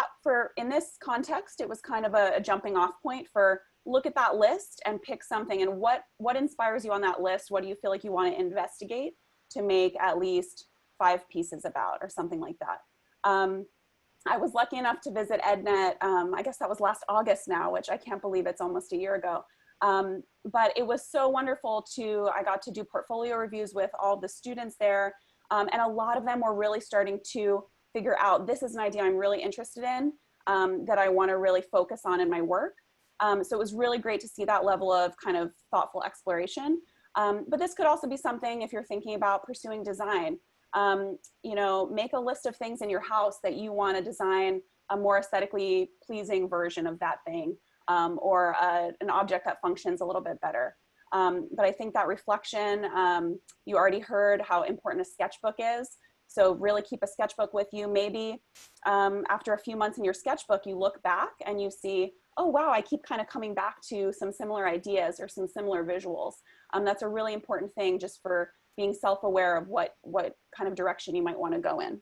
in this context, it was kind of a jumping off point for look at that list and pick something, and what inspires you on that list? What do you feel like you want to investigate to make at least 5 pieces about, or something like that. I was lucky enough to visit EdNet, I guess that was last August now, which I can't believe it's almost a year ago. But it was so wonderful I got to do portfolio reviews with all the students there. And a lot of them were really starting to figure out, this is an idea I'm really interested in, that I want to really focus on in my work. So it was really great to see that level of kind of thoughtful exploration. But this could also be something if you're thinking about pursuing design. Make a list of things in your house that you want to design a more aesthetically pleasing version of that thing, or an object that functions a little bit better. But I think that reflection, you already heard how important a sketchbook is. So really keep a sketchbook with you. Maybe after a few months in your sketchbook, you look back and you see, oh, wow, I keep kind of coming back to some similar ideas or some similar visuals. That's a really important thing just for being self-aware of what kind of direction you might want to go in.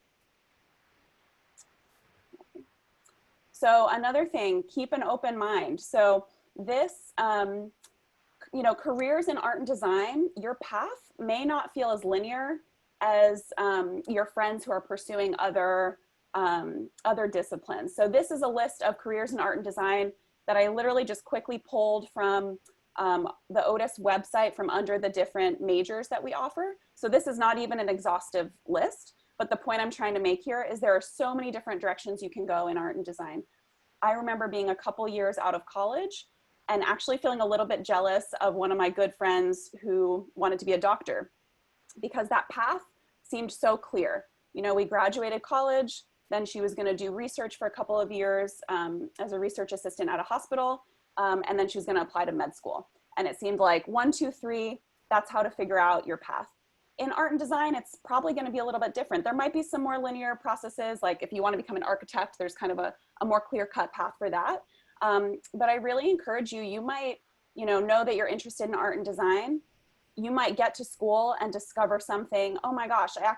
So another thing, keep an open mind. So this, you know, careers in art and design, your path may not feel as linear as your friends who are pursuing other disciplines. So this is a list of careers in art and design that I literally just quickly pulled from the Otis website from under the different majors that we offer. So this is not even an exhaustive list, but the point I'm trying to make here is there are so many different directions you can go in art and design. I remember being a couple years out of college and actually feeling a little bit jealous of one of my good friends who wanted to be a doctor, because that path seemed so clear. You know, we graduated college, then she was going to do research for a couple of years as a research assistant at a hospital, and then she was going to apply to med school. And it seemed like 1, 2, 3, that's how to figure out your path. In art and design, it's probably going to be a little bit different. There might be some more linear processes, like if you want to become an architect, there's kind of a more clear-cut path for that. But I really encourage you, you might, you know that you're interested in art and design. You might get to school and discover something, oh my gosh, I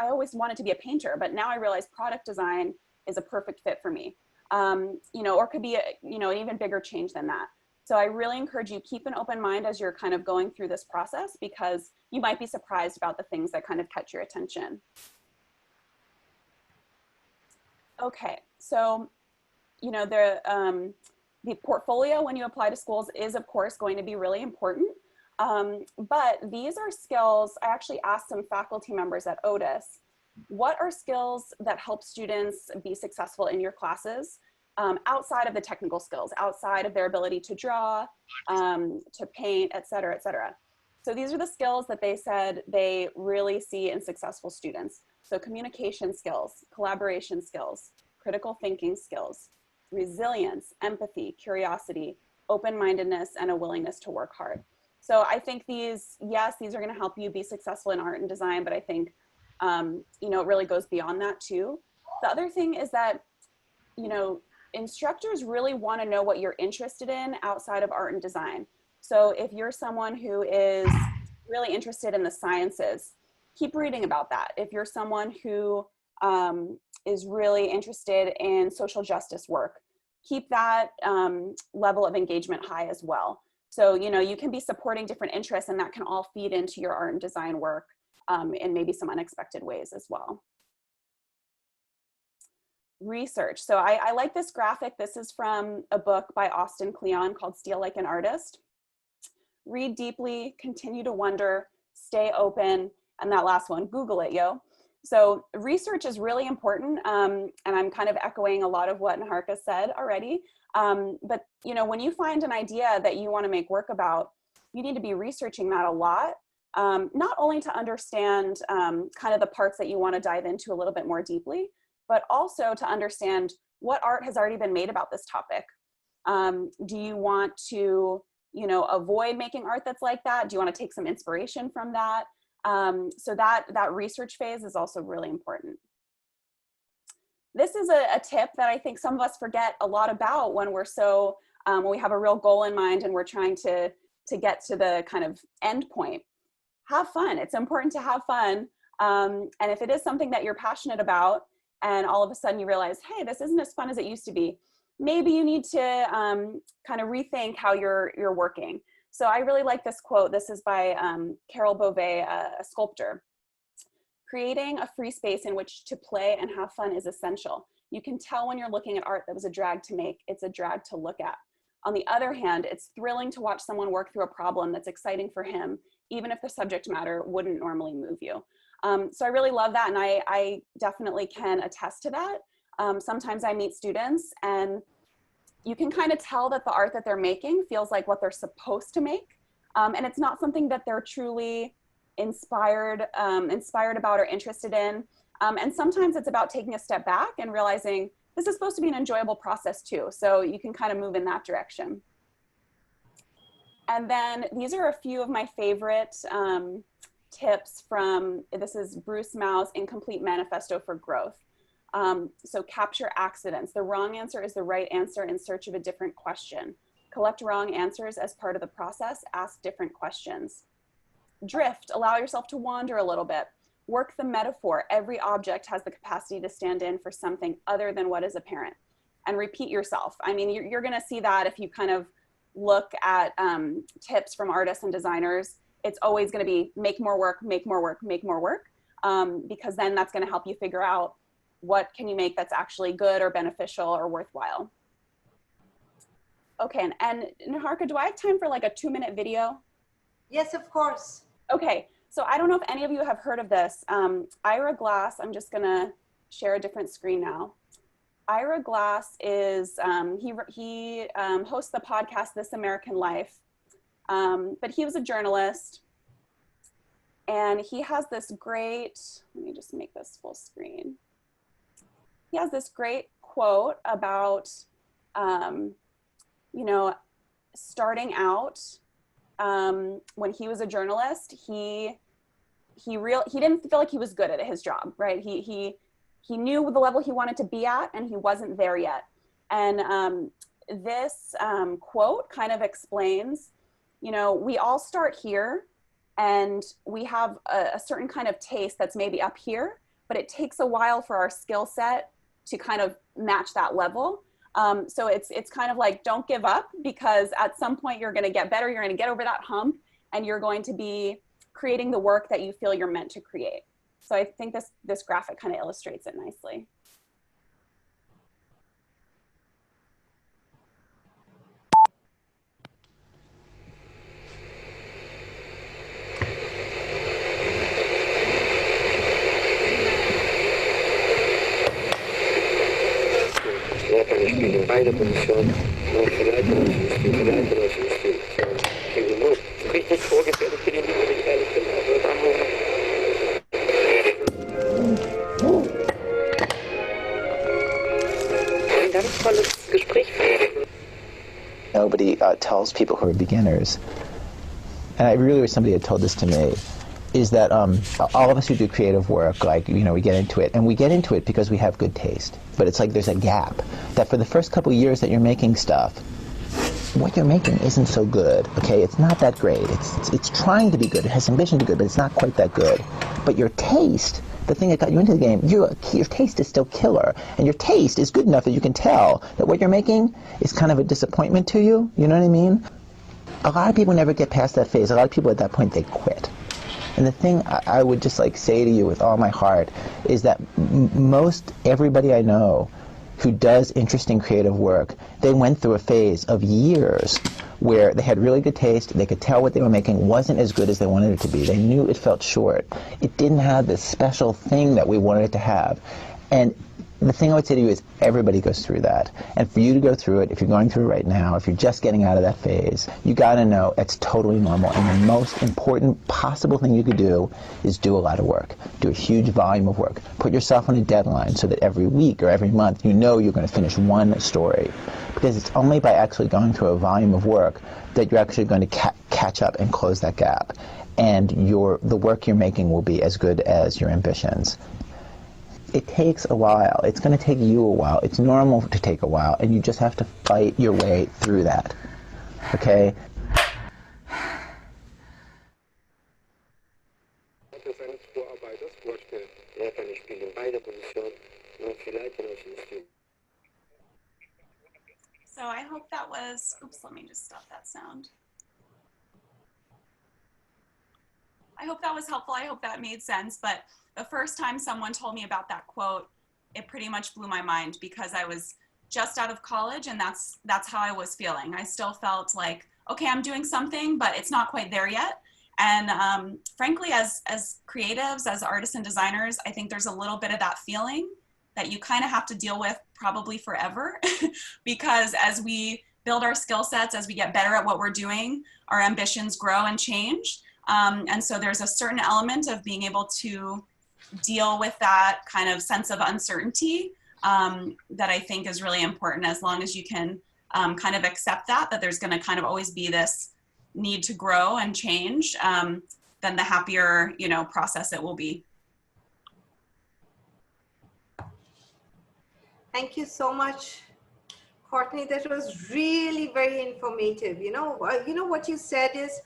always wanted to be a painter, but now I realize product design is a perfect fit for me. You know, or could be an even bigger change than that. So I really encourage you, keep an open mind as you're kind of going through this process, because you might be surprised about the things that kind of catch your attention. Okay, so, you know, the portfolio when you apply to schools is of course going to be really important. But these are skills, I actually asked some faculty members at Otis, what are skills that help students be successful in your classes outside of the technical skills, outside of their ability to draw, to paint, et cetera, et cetera. So these are the skills that they said they really see in successful students. So communication skills, collaboration skills, critical thinking skills, resilience, empathy, curiosity, open-mindedness, and a willingness to work hard. So I think these are going to help you be successful in art and design, but I think, you know, it really goes beyond that too. The other thing is that, you know, instructors really want to know what you're interested in outside of art and design. So if you're someone who is really interested in the sciences, keep reading about that. If you're someone who is really interested in social justice work, keep that level of engagement high as well. So, you know, you can be supporting different interests and that can all feed into your art and design work in maybe some unexpected ways as well. Research. So I like this graphic. This is from a book by Austin Kleon called Steal Like an Artist. Read deeply, continue to wonder, stay open, and that last one, Google it, yo. So research is really important, and I'm kind of echoing a lot of what Niharika said already. But you know, when you find an idea that you want to make work about, you need to be researching that a lot, not only to understand kind of the parts that you want to dive into a little bit more deeply, but also to understand what art has already been made about this topic. Do you want to, you know, avoid making art that's like that? Do you want to take some inspiration from that? So that research phase is also really important. This is a tip that I think some of us forget a lot about when we're so, when we have a real goal in mind and we're trying to get to the kind of end point. Have fun. It's important to have fun. And if it is something that you're passionate about and all of a sudden you realize, hey, this isn't as fun as it used to be, maybe you need to kind of rethink how you're working. So I really like this quote. This is by Carol Beauvais, a sculptor. Creating a free space in which to play and have fun is essential. You can tell when you're looking at art that was a drag to make, it's a drag to look at. On the other hand, it's thrilling to watch someone work through a problem that's exciting for him, even if the subject matter wouldn't normally move you. So I really love that, and I definitely can attest to that. Sometimes I meet students and you can kind of tell that the art that they're making feels like what they're supposed to make. And it's not something that they're truly inspired about or interested in. And sometimes it's about taking a step back and realizing this is supposed to be an enjoyable process too. So you can kind of move in that direction. And then these are a few of my favorite tips from, this is Bruce Mau's Incomplete Manifesto for Growth. So capture accidents. The wrong answer is the right answer in search of a different question. Collect wrong answers as part of the process. Ask different questions. Drift, allow yourself to wander a little bit. Work the metaphor. Every object has the capacity to stand in for something other than what is apparent. And repeat yourself. I mean, you're gonna see that if you kind of look at tips from artists and designers. It's always gonna be make more work, make more work, make more work, because then that's gonna help you figure out what can you make that's actually good or beneficial or worthwhile. Okay, and Niharika, do I have time for like a 2-minute video?
Yes, of course.
Okay, so I don't know if any of you have heard of this. Ira Glass, I'm just gonna share a different screen now. Ira Glass is, he hosts the podcast, This American Life, but he was a journalist, and he has this great, let me just make this full screen. He has this great quote about, you know, starting out, when he was a journalist, he didn't feel like he was good at his job, right? He knew the level he wanted to be at, and he wasn't there yet. And this quote kind of explains, you know, we all start here, and we have a certain kind of taste that's maybe up here, but it takes a while for our skill set to kind of match that level. So it's kind of like, don't give up, because at some point you're gonna get better, you're gonna get over that hump, and you're going to be creating the work that you feel you're meant to create. So I think this graphic kind of illustrates it nicely.
Ich spiele in beide Positionen, nur vielleicht noch ein Stil, vielleicht noch ein Stil. Ich muss richtig vorgefertigt für die Liebe, wenn ich ehrlich bin. Ein ganz tolles Gespräch.
Nobody tells people who are beginners, and I really wish somebody had told this to me, is that all of us who do creative work, like, you know, we get into it, and we get into it because we have good taste. But it's like there's a gap that for the first couple of years that you're making stuff, what you're making isn't so good, okay? It's not that great. It's trying to be good. It has ambition to be good, but it's not quite that good. But your taste, the thing that got you into the game, your taste is still killer. And your taste is good enough that you can tell that what you're making is kind of a disappointment to you. You know what I mean? A lot of people never get past that phase. A lot of people at that point, they quit. And the thing I would just like say to you with all my heart is that most everybody I know who does interesting creative work, they went through a phase of years where they had really good taste, they could tell what they were making wasn't as good as they wanted it to be. They knew it felt short. It didn't have this special thing that we wanted it to have. And the thing I would say to you is everybody goes through that. And for you to go through it, if you're going through it right now, if you're just getting out of that phase, you gotta know it's totally normal. And the most important possible thing you could do is do a lot of work. Do a huge volume of work. Put yourself on a deadline so that every week or every month you know you're gonna finish one story. Because it's only by actually going through a volume of work that you're actually going to catch up and close that gap. And the work you're making will be as good as your ambitions. It takes a while. It's going to take you a while. It's normal to take a while, and you just have to fight your way through that. Okay?
So I hope that was, oops, let me just stop that sound. I hope that was helpful. I hope that made sense. But the first time someone told me about that quote, it pretty much blew my mind, because I was just out of college, and that's how I was feeling. I still felt like, okay, I'm doing something, but it's not quite there yet. And frankly, as creatives, as artists and designers, I think there's a little bit of that feeling that you kind of have to deal with probably forever, because as we build our skill sets, as we get better at what we're doing, our ambitions grow and change. And so there's a certain element of being able to deal with that kind of sense of uncertainty that I think is really important, as long as you can kind of accept that there's going to kind of always be this need to grow and change. then the happier, you know, process it will be.
Thank you so much, Courtney. That was really very informative. You know what you said is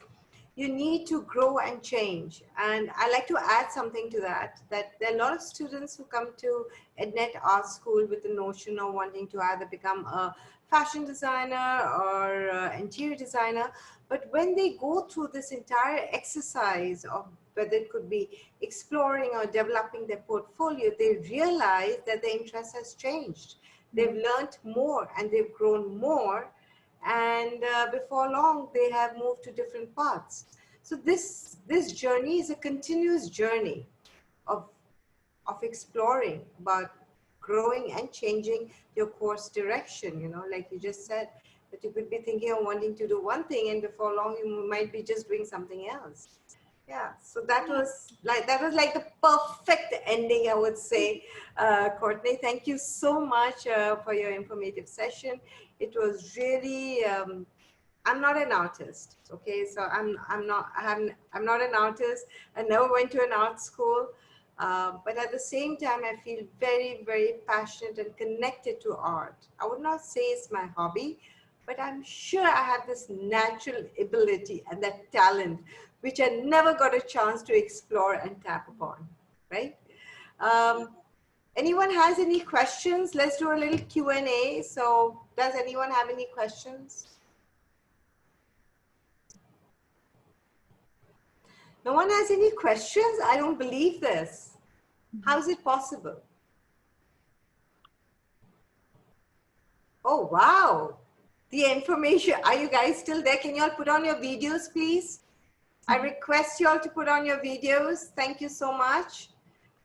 you need to grow and change. And I like to add something to that, that there are a lot of students who come to EdNet Art School with the notion of wanting to either become a fashion designer or interior designer. But when they go through this entire exercise of whether it could be exploring or developing their portfolio, they realize that their interest has changed. They've learned more and they've grown more, and before long they have moved to different paths. So this journey is a continuous journey of exploring, about growing and changing your course direction. Like you just said, that you could be thinking of wanting to do one thing, and before long you might be just doing something else. Yeah, so that was like the perfect ending, I would say. Courtney, thank you so much for your informative session. It was really I'm not an artist, okay? So I'm not an artist. I never went to an art school, but at the same time, I feel very, very passionate and connected to art. I would not say it's my hobby, but I'm sure I have this natural ability and that talent, which I never got a chance to explore and tap upon, right? Anyone has any questions? Let's do a little Q&A. So does anyone have any questions? No one has any questions? I don't believe this. How is it possible? Oh, wow. The information. Are you guys still there? Can you all put on your videos, please? I request you all to put on your videos. Thank you so much.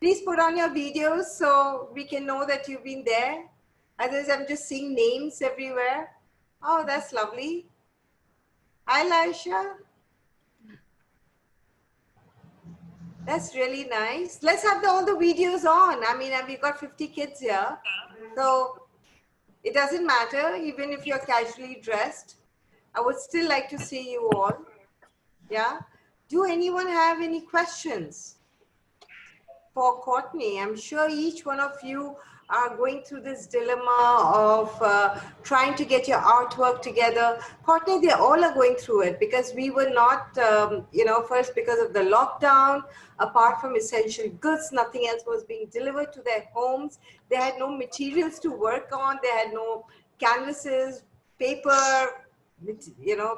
Please put on your videos so we can know that you've been there. Otherwise, I'm just seeing names everywhere. Oh, that's lovely. Hi, Laisha. That's really nice. Let's have all the videos on. I mean, we've got 50 kids here. So it doesn't matter, even if you're casually dressed. I would still like to see you all. Yeah. Do anyone have any questions for Courtney? I'm sure each one of you are going through this dilemma of trying to get your artwork together. Courtney, they all are going through it because we were not, first because of the lockdown, apart from essential goods, nothing else was being delivered to their homes. They had no materials to work on. They had no canvases, paper,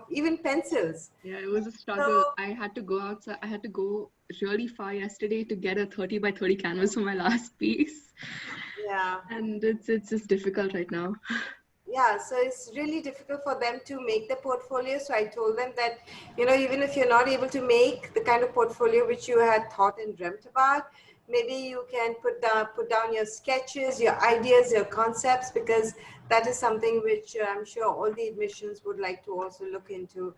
even pencils.
Yeah, it was a struggle. I had to go outside. I had to go really far yesterday to get a 30 by 30 canvas for my last piece.
Yeah.
And it's just difficult right now.
Yeah, so it's really difficult for them to make the portfolio. So I told them that, even if you're not able to make the kind of portfolio which you had thought and dreamt about, maybe you can put down your sketches, your ideas, your concepts, because that is something which I'm sure all the admissions would like to also look into,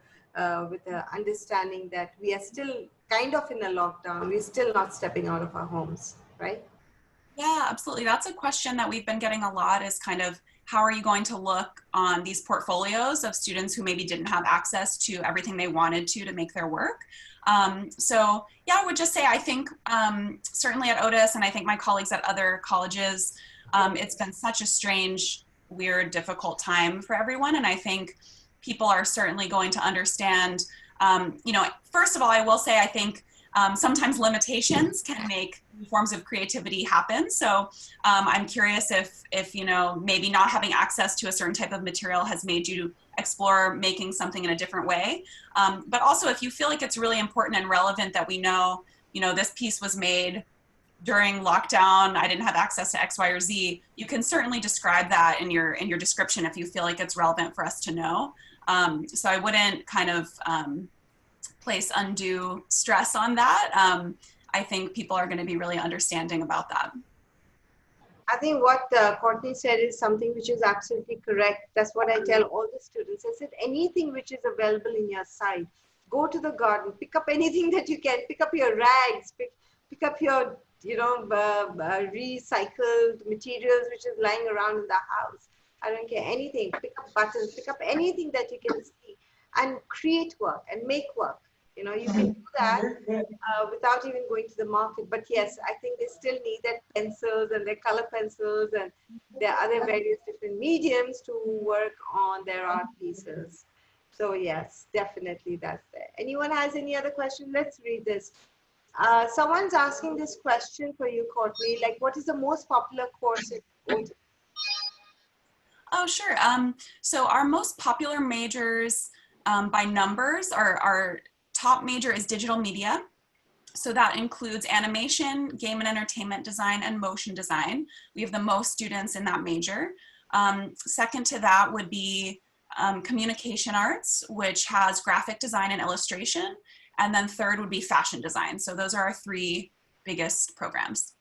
with the understanding that we are still kind of in a lockdown. We're still not stepping out of our homes, right?
Yeah, absolutely. That's a question that we've been getting a lot, is kind of how are you going to look on these portfolios of students who maybe didn't have access to everything they wanted to make their work. So yeah, I would just say, I think certainly at Otis, and I think my colleagues at other colleges, it's been such a strange, weird, difficult time for everyone. And I think people are certainly going to understand, first of all, I will say, I think sometimes limitations can make forms of creativity happen. So I'm curious if maybe not having access to a certain type of material has made you explore making something in a different way. But also, if you feel like it's really important and relevant that we know, this piece was made during lockdown, I didn't have access to X, Y, or Z, you can certainly describe that in your description if you feel like it's relevant for us to know. So I wouldn't kind of place undue stress on that. I think people are going to be really understanding about that.
I think what Courtney said is something which is absolutely correct. That's what I tell all the students. I said, anything which is available in your sight, go to the garden, pick up anything that you can, pick up your rags, pick up your, recycled materials which is lying around in the house. I don't care, anything. Pick up buttons, pick up anything that you can see and create work and make work. You know, you can do that without even going to the market. But yes, I think they still need their pencils and their color pencils and their other various different mediums to work on their art pieces. So yes, definitely that's there. Anyone has any other question? Let's read this. Someone's asking this question for you, Courtney. Like, what is the most popular course in Otis?
Oh, sure. So our most popular majors by numbers, our top major is digital media. So that includes animation, game and entertainment design, and motion design. We have the most students in that major. Second to that would be communication arts, which has graphic design and illustration. And then third would be fashion design. So those are our three biggest programs.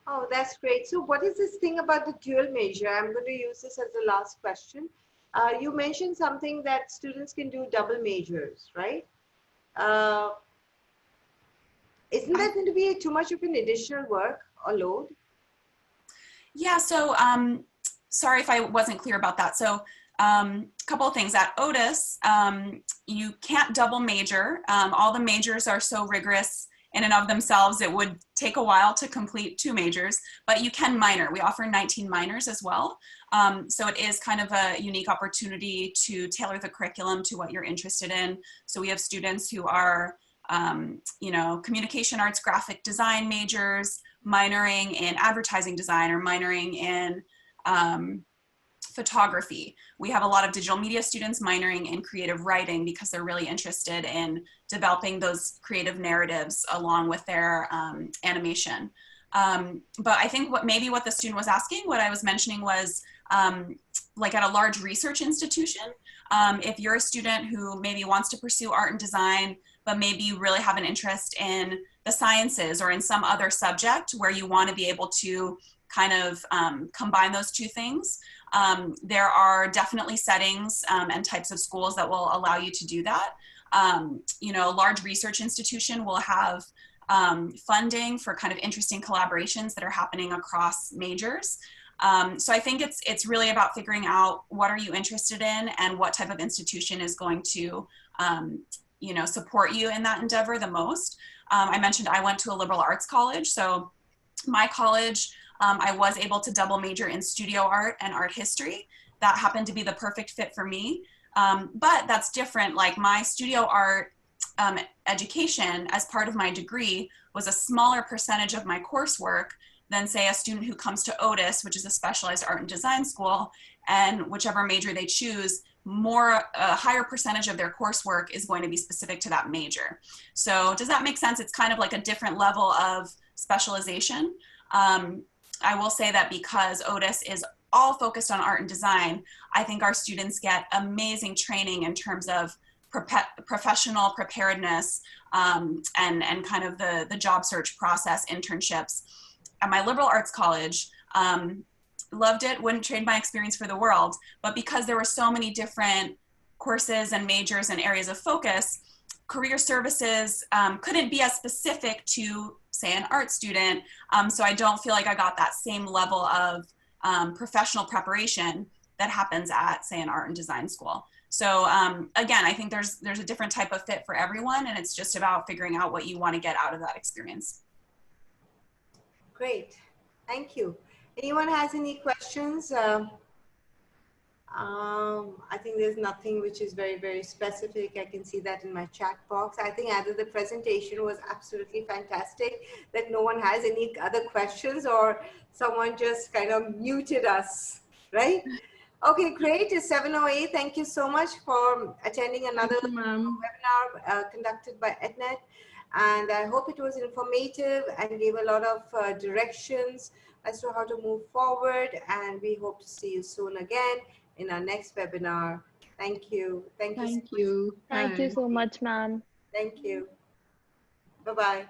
Oh, that's great. So what is this thing about the dual major? I'm going to use this as the last question. You mentioned something that students can do double majors, right? Isn't that going to be too much of an additional work or load?
Yeah, so sorry if I wasn't clear about that. So a couple of things. At Otis, you can't double major. All the majors are so rigorous in and of themselves, it would take a while to complete 2 majors, but you can minor. We offer 19 minors as well. So it is kind of a unique opportunity to tailor the curriculum to what you're interested in. So we have students who are, you know, communication arts, graphic design majors, minoring in advertising design, or minoring in photography. We have a lot of digital media students minoring in creative writing because they're really interested in developing those creative narratives along with their animation. But I think what the student was asking, what I was mentioning was like at a large research institution, if you're a student who maybe wants to pursue art and design, but maybe you really have an interest in the sciences or in some other subject where you want to be able to kind of combine those two things. There are definitely settings and types of schools that will allow you to do that. You know, a large research institution will have funding for kind of interesting collaborations that are happening across majors. So I think it's really about figuring out what are you interested in and what type of institution is going to you know, support you in that endeavor the most. I mentioned I went to a liberal arts college, so my college, I was able to double major in studio art and art history. That happened to be the perfect fit for me. But that's different. Like my studio art education as part of my degree was a smaller percentage of my coursework than say a student who comes to Otis, which is a specialized art and design school, and whichever major they choose, a higher percentage of their coursework is going to be specific to that major. So does that make sense? It's kind of like a different level of specialization. I will say that because Otis is all focused on art and design, I think our students get amazing training in terms of professional preparedness and kind of the job search process, internships. At my liberal arts college, loved it, wouldn't trade my experience for the world, but because there were so many different courses and majors and areas of focus, career services couldn't be as specific to, say, an art student. So I don't feel like I got that same level of professional preparation that happens at, say, an art and design school. So again, I think there's a different type of fit for everyone, and it's just about figuring out what you want to get out of that experience.
Great, thank you. Anyone has any questions? I think there's nothing which is very, very specific. I can see that in my chat box. I think either the presentation was absolutely fantastic, that no one has any other questions, or someone just kind of muted us, right? Okay, great. It's 7:08. Thank you so much for attending another webinar conducted by EdNet. And I hope it was informative and gave a lot of directions as to how to move forward. And we hope to see you soon again in our next webinar. Thank you. Thank you.
Thank you.
Thank you so much, ma'am.
Thank you. Bye-bye.